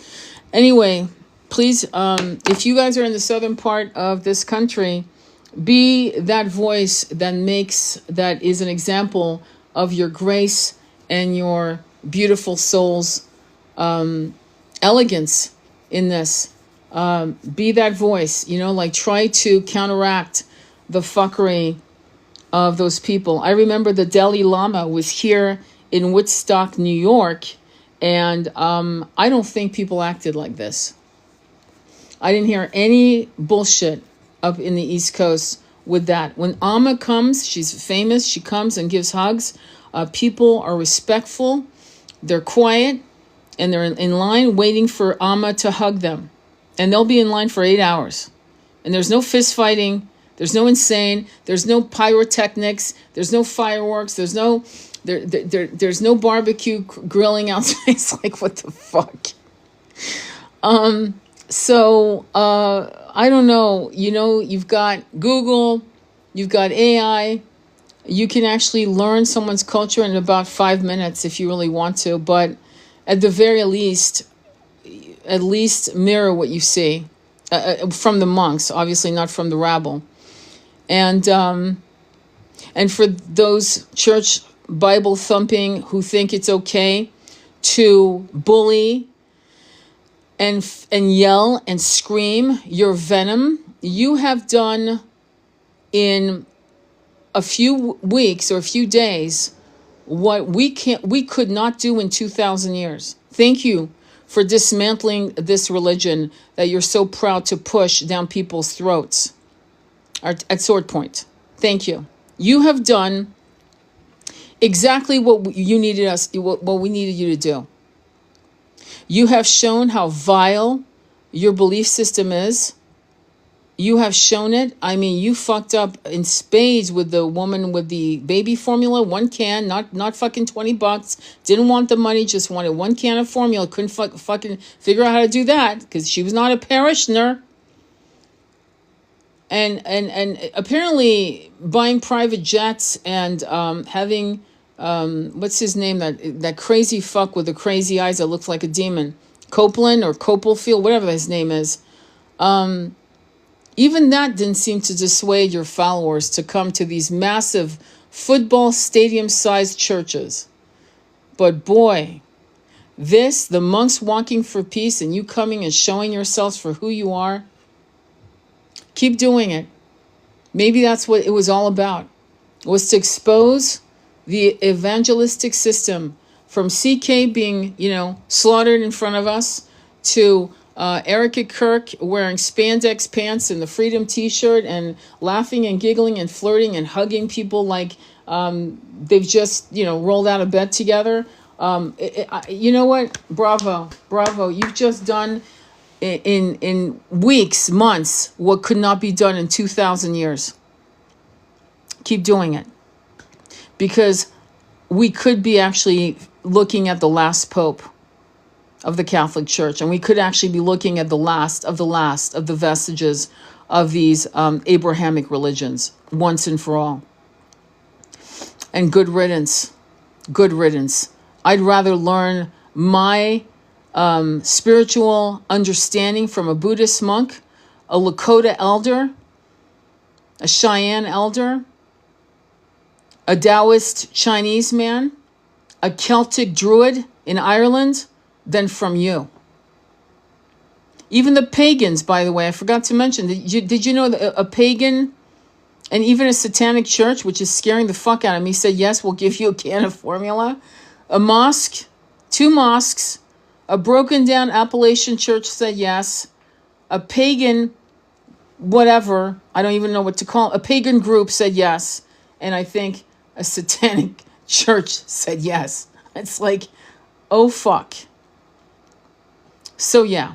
S1: anyway, please, if you guys are in the southern part of this country, be that voice that is an example of your grace and your beautiful soul's elegance in this. Be that voice, like, try to counteract the fuckery of those people. I remember the Dalai Lama was here in Woodstock, New York, and I don't think people acted like this. I didn't hear any bullshit up in the East Coast with that. When Amma comes, she's famous, she comes and gives hugs. People are respectful, they're quiet, and they're in line waiting for Amma to hug them. And they'll be in line for 8 hours. And there's no fist fighting, there's no insane, there's no pyrotechnics, there's no fireworks, there's no barbecue grilling outside. It's like, what the fuck? So I don't know, you've got Google, you've got AI, you can actually learn someone's culture in about 5 minutes if you really want to, but at the very least, mirror what you see from the monks, obviously not from the rabble. And for those church Bible thumping who think it's okay to bully and yell and scream your venom, you have done in a few weeks or a few days what we could not do in 2,000 years. Thank you for dismantling this religion that you're so proud to push down people's throats at sword point. Thank you. You have done exactly what we needed you to do. You have shown how vile your belief system is. You have shown it. I mean, you fucked up in spades with the woman with the baby formula, 1 can, not fucking $20. Didn't want the money, just wanted 1 can of formula. Couldn't fucking figure out how to do that because she was not a parishioner. And apparently buying private jets and having what's his name, that crazy fuck with the crazy eyes that looks like a demon, Copeland or Copelfield, whatever his name is. Even that didn't seem to dissuade your followers to come to these massive football stadium-sized churches. But boy, the monks walking for peace and you coming and showing yourselves for who you are, keep doing it. Maybe that's what it was all about. It was to expose the evangelistic system from CK being, slaughtered in front of us to Erica Kirk wearing spandex pants and the Freedom t-shirt and laughing and giggling and flirting and hugging people like They've just, rolled out of bed together. You know what? Bravo, bravo. You've just done in weeks, months, what could not be done in 2,000 years. Keep doing it. Because we could be actually looking at the last pope of the Catholic Church, and we could actually be looking at the last of the vestiges of these Abrahamic religions once and for all. And good riddance. Good riddance. I'd rather learn my spiritual understanding from a Buddhist monk, a Lakota elder, a Cheyenne elder, a Taoist Chinese man, a Celtic druid in Ireland, than from you. Even the pagans, by the way, I forgot to mention, did you know that a pagan and even a satanic church, which is scaring the fuck out of me, said, yes, we'll give you a can of formula. A mosque, 2 mosques, a broken down Appalachian church said yes. A pagan, whatever, I don't even know what to call it, a pagan group said yes. And I think a satanic church said yes. It's like, oh fuck. So yeah,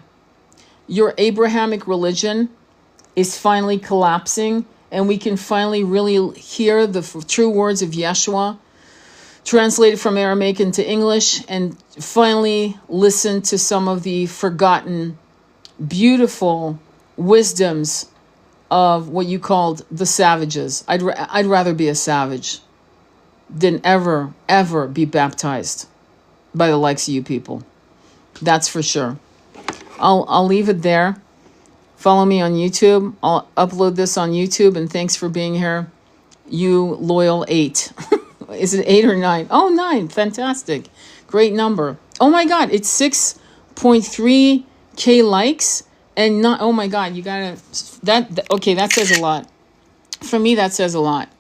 S1: your Abrahamic religion is finally collapsing, and we can finally really hear the true words of Yeshua translated from Aramaic into English, and finally listen to some of the forgotten, beautiful wisdoms of what you called the savages. I'd rather be a savage than ever be baptized by the likes of you people. That's for sure. I'll leave it there. Follow me on YouTube. I'll upload this on YouTube, and thanks for being here. You loyal 8. Is it 8 or 9? Oh, 9. Fantastic. Great number. Oh my God, it's 6.3K likes and not, oh my God, you gotta, okay, that says a lot. For me, that says a lot.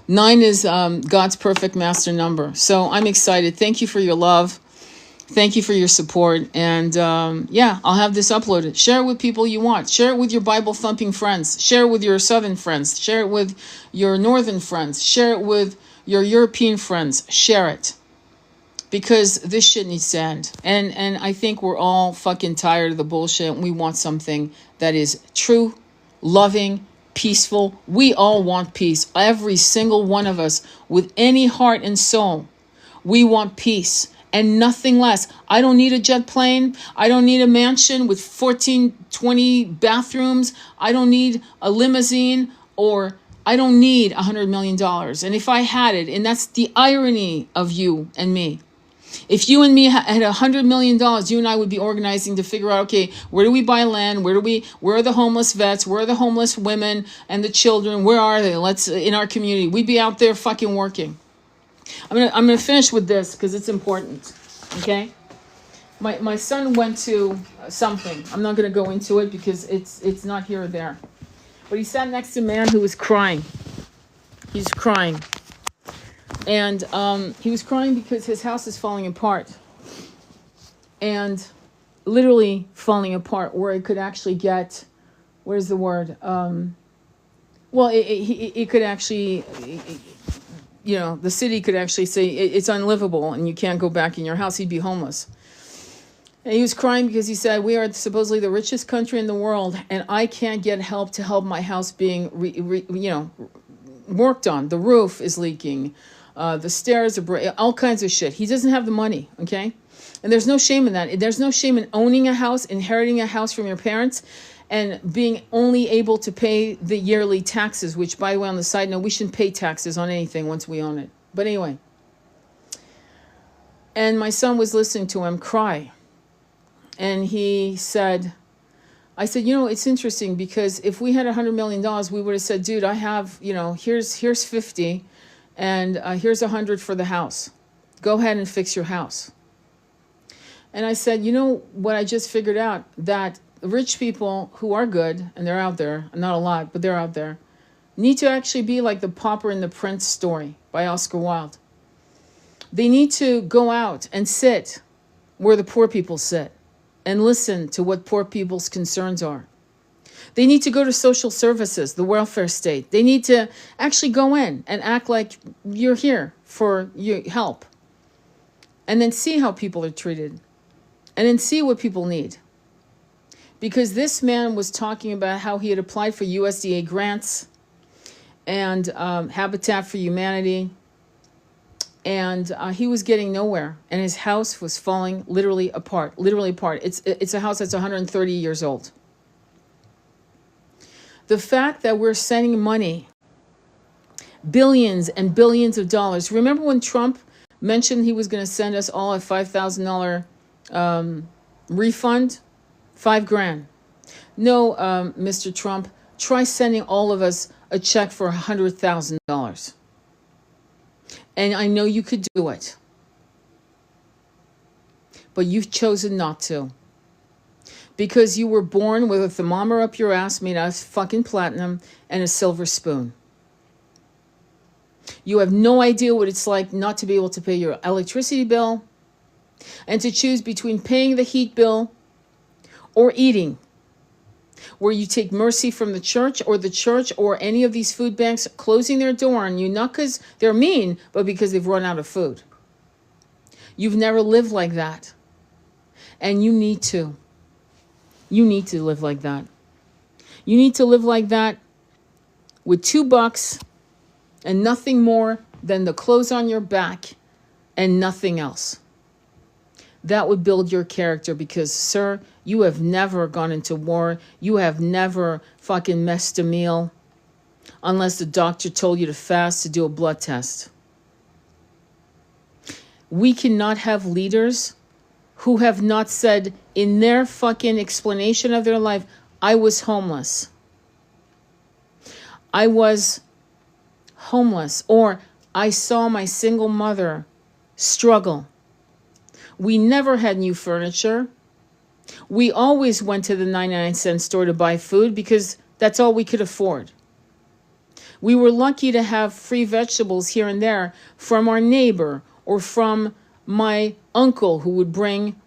S1: 9 is God's perfect master number. So I'm excited. Thank you for your love. Thank you for your support. And yeah, I'll have this uploaded. Share it with people you want. Share it with your Bible thumping friends. Share it with your Southern friends. Share it with your Northern friends. Share it with your European friends. Share it. Because this shit needs to end. And I think we're all fucking tired of the bullshit. We want something that is true, loving, peaceful. We all want peace. Every single one of us with any heart and soul. We want peace. And nothing less. I don't need a jet plane. I don't need a mansion with 14, 20 bathrooms. I don't need a limousine, or I don't need $100 million. And if I had it, and that's the irony of you and me. If you and me had $100 million, you and I would be organizing to figure out, okay, where do we buy land? Where are the homeless vets? Where are the homeless women and the children? Where are they? In our community. We'd be out there fucking working. I'm gonna finish with this because it's important. Okay, my son went to something. I'm not gonna go into it because it's not here or there. But he sat next to a man who was crying. He's crying, and he was crying because his house is falling apart, and literally falling apart. Where it could actually get, where's the word? Well, it could actually. The city could actually say it's unlivable and you can't go back in your house. He'd be homeless. And he was crying because he said, we are supposedly the richest country in the world, and I can't get help to help my house being, worked on. The roof is leaking. The stairs are all kinds of shit. He doesn't have the money, okay? And there's no shame in that. There's no shame in owning a house, inheriting a house from your parents, and being only able to pay the yearly taxes, which, by the way, on the side note, we shouldn't pay taxes on anything once we own it. But anyway. And my son was listening to him cry. And he said, I said, it's interesting because if we had $100 million, we would have said, dude, I have, here's 50 and here's 100 for the house. Go ahead and fix your house. And I said, what I just figured out, that rich people who are good, and they're out there, not a lot, but they're out there, need to actually be like the pauper in the Prince story by Oscar Wilde. They need to go out and sit where the poor people sit and listen to what poor people's concerns are. They need to go to social services, the welfare state. They need to actually go in and act like you're here for your help. And then see how people are treated. And then see what people need. Because this man was talking about how he had applied for USDA grants and Habitat for Humanity. And he was getting nowhere. And his house was falling literally apart. Literally apart. It's a house that's 130 years old. The fact that we're sending money, billions and billions of dollars. Remember when Trump mentioned he was going to send us all a $5,000 refund? $5,000. No, Mr. Trump, try sending all of us a check for $100,000. And I know you could do it. But you've chosen not to. Because you were born with a thermometer up your ass made out of fucking platinum and a silver spoon. You have no idea what it's like not to be able to pay your electricity bill and to choose between paying the heat bill or eating, where you take mercy from the church or any of these food banks closing their door on you, not because they're mean, but because they've run out of food. You've never lived like that. And you need to. You need to live like that. You need to live like that with $2 and nothing more than the clothes on your back and nothing else. That would build your character because, sir, you have never gone into war. You have never fucking messed a meal unless the doctor told you to fast to do a blood test. We cannot have leaders who have not said in their fucking explanation of their life, I was homeless. I was homeless. Or I saw my single mother struggle. We never had new furniture. We always went to the 99-cent store to buy food because that's all we could afford. We were lucky to have free vegetables here and there from our neighbor or from my uncle who would bring,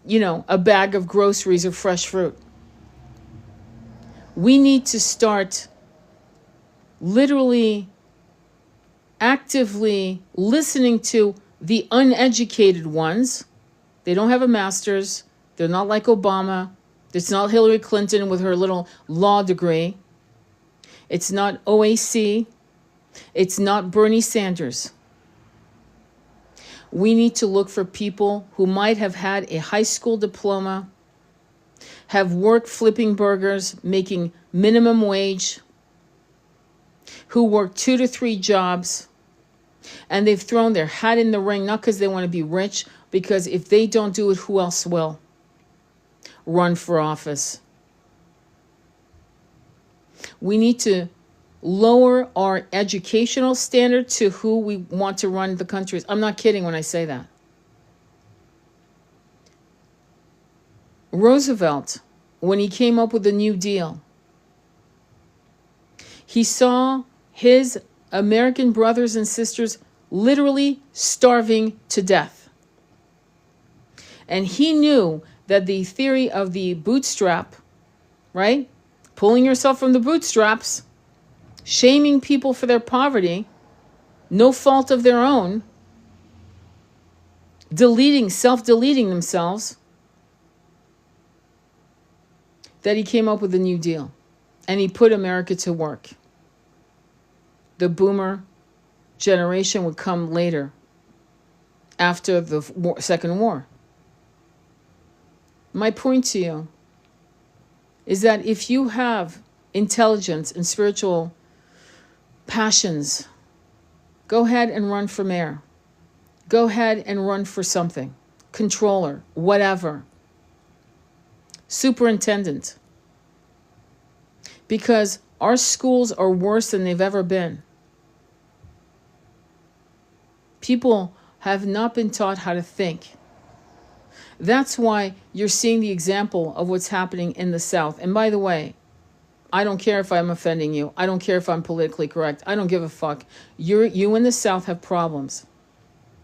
S1: a bag of groceries or fresh fruit. We need to start literally actively listening to the uneducated ones. They don't have a master's. They're not like Obama. It's not Hillary Clinton with her little law degree. It's not OAC. It's not Bernie Sanders. We need to look for people who might have had a high school diploma, have worked flipping burgers, making minimum wage, who work 2 to 3 jobs, and they've thrown their hat in the ring, not because they want to be rich, because if they don't do it, who else will? Run for office. We need to lower our educational standard to who we want to run the country. I'm not kidding when I say that. Roosevelt, when he came up with the New Deal, he saw his American brothers and sisters literally starving to death. And he knew that the theory of the bootstrap, right? Pulling yourself from the bootstraps, shaming people for their poverty, no fault of their own, self-deleting themselves, that he came up with the New Deal. And he put America to work. The boomer generation would come later, after the Second War. My point to you is that if you have intelligence and spiritual passions, go ahead and run for mayor. Go ahead and run for something. Controller, whatever. Superintendent. Because our schools are worse than they've ever been. People have not been taught how to think. That's why you're seeing the example of what's happening in the South. And by the way, I don't care if I'm offending you. I don't care if I'm politically correct. I don't give a fuck. You in the South have problems.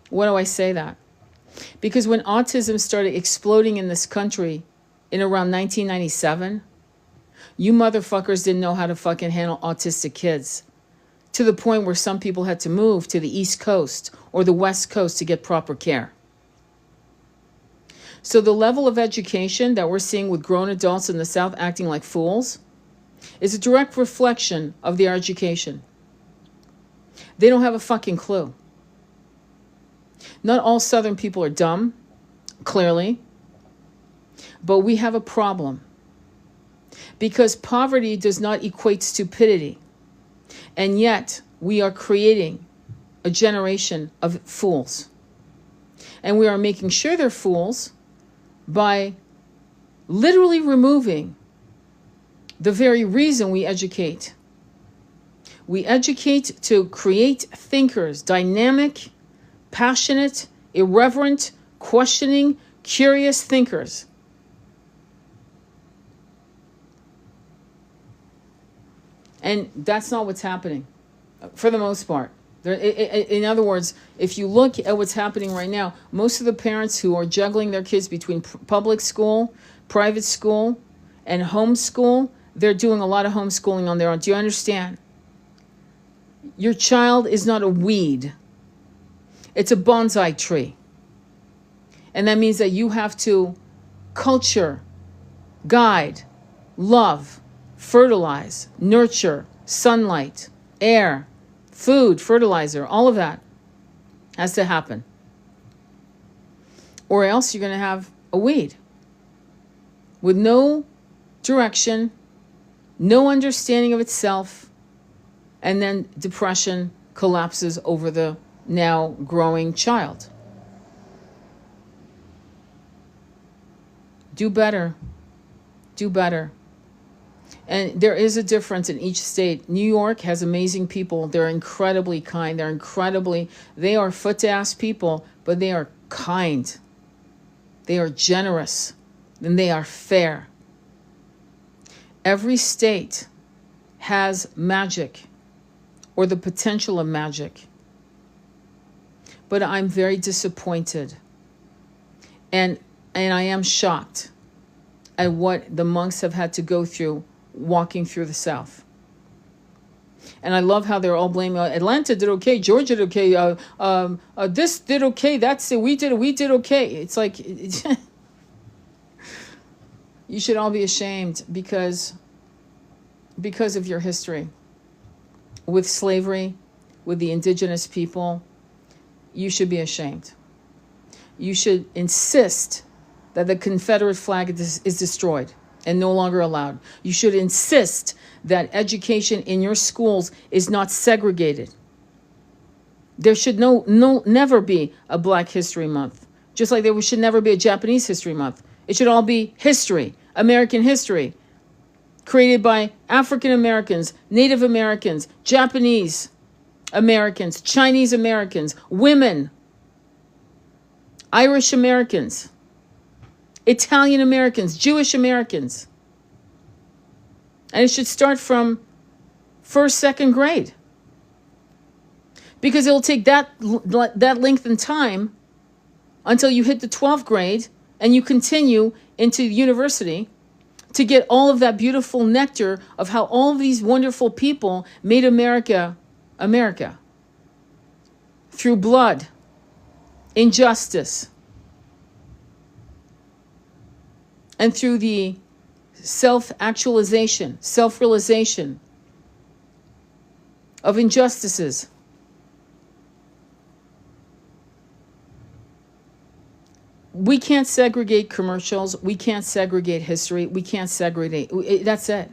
S1: Why do I say that? Because when autism started exploding in this country in around 1997, You motherfuckers didn't know how to fucking handle autistic kids. To the point where some people had to move to the East Coast or the West Coast to get proper care. So the level of education that we're seeing with grown adults in the South acting like fools is a direct reflection of their education. They don't have a fucking clue. Not all Southern people are dumb, clearly, but we have a problem. Because poverty does not equate stupidity. And yet, we are creating a generation of fools. And we are making sure they're fools by literally removing the very reason we educate. We educate to create thinkers, dynamic, passionate, irreverent, questioning, curious thinkers. And that's not what's happening, for the most part. In other words, if you look at what's happening right now, most of the parents who are juggling their kids between public school, private school, and homeschool, they're doing a lot of homeschooling on their own. Do you understand? Your child is not a weed. It's a bonsai tree. And that means that you have to culture, guide, love, fertilize, nurture, sunlight, air, food, fertilizer, all of that has to happen. Or else you're going to have a weed with no direction, no understanding of itself, and then depression collapses over the now growing child. Do better. Do better. And there is a difference in each state. New York has amazing people. They're incredibly kind. They are foot-ass people, but they are kind. They are generous. And they are fair. Every state has magic or the potential of magic. But I'm very disappointed. And I am shocked at what the monks have had to go through walking through the South. And I love how they're all blaming Atlanta did okay, Georgia did okay, this did okay, that's it, we did okay. It's like you should all be ashamed because of your history with slavery, with the indigenous people. You should be ashamed. You should insist that the Confederate flag is destroyed and no longer allowed. You should insist that education in your schools is not segregated. There should never be a Black History Month, just like there should never be a Japanese History Month. It should all be history, American history, created by African Americans, Native Americans, Japanese Americans, Chinese Americans, women, Irish Americans, Italian Americans, Jewish Americans. And it should start from first, second grade. Because it'll take that length in time until you hit the 12th grade and you continue into university to get all of that beautiful nectar of how all of these wonderful people made America, America. Through blood, injustice, and through the self-actualization, self-realization of injustices. We can't segregate commercials. We can't segregate history. We can't segregate. That's it.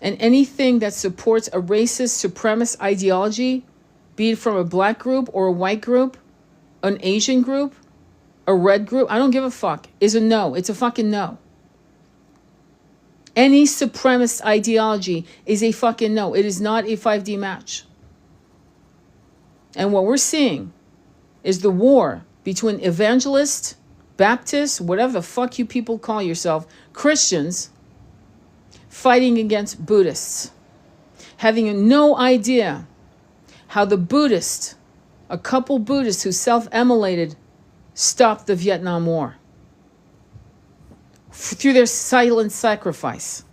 S1: And anything that supports a racist, supremacist ideology, be it from a Black group or a white group, an Asian group, a red group, I don't give a fuck, is a no. It's a fucking no. Any supremacist ideology is a fucking no. It is not a 5D match. And what we're seeing is the war between evangelists, Baptists, whatever the fuck you people call yourself, Christians, fighting against Buddhists, having no idea how the Buddhists, a couple Buddhists who self-immolated, stopped the Vietnam War. through their silent sacrifice.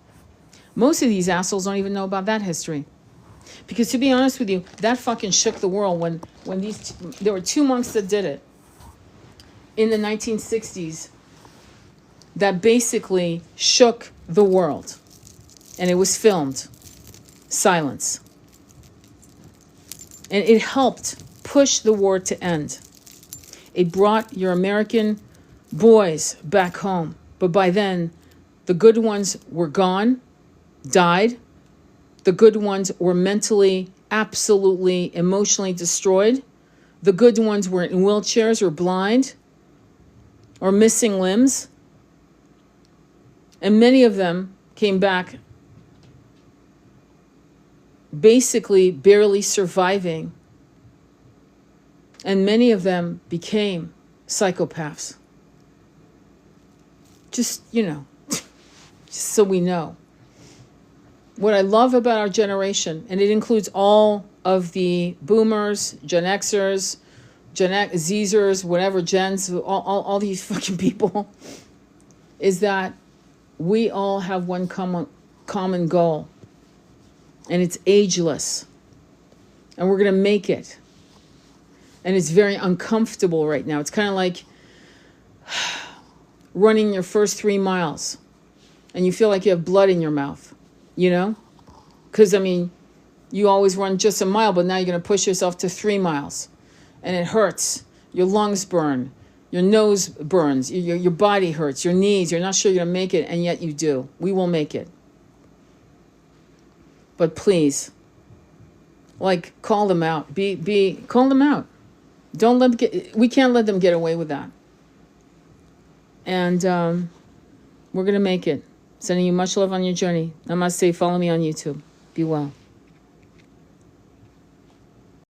S1: Most of these assholes don't even know about that history. Because to be honest with you, that fucking shook the world when there were two monks that did it in the 1960s that basically shook the world. And it was filmed. Silence. And it helped push the war to end. It brought your American boys back home. But by then, the good ones were gone, died. The good ones were mentally, absolutely, emotionally destroyed. The good ones were in wheelchairs or blind or missing limbs. And many of them came back basically barely surviving. And many of them became psychopaths. Just, just so we know. What I love about our generation, and it includes all of the boomers, Gen Xers, Zers, whatever, gens, all these fucking people, is that we all have one common goal. And it's ageless. And we're going to make it. And it's very uncomfortable right now. It's kind of like running your first 3 miles. And you feel like you have blood in your mouth. Because, you always run just a mile, but now you're going to push yourself to 3 miles. And it hurts. Your lungs burn. Your nose burns. Your body hurts. Your knees. You're not sure you're going to make it, and yet you do. We will make it. But please, call them out. Call them out. We can't let them get away with that. And we're going to make it. Sending you much love on your journey. Namaste. Follow me on YouTube. Be well.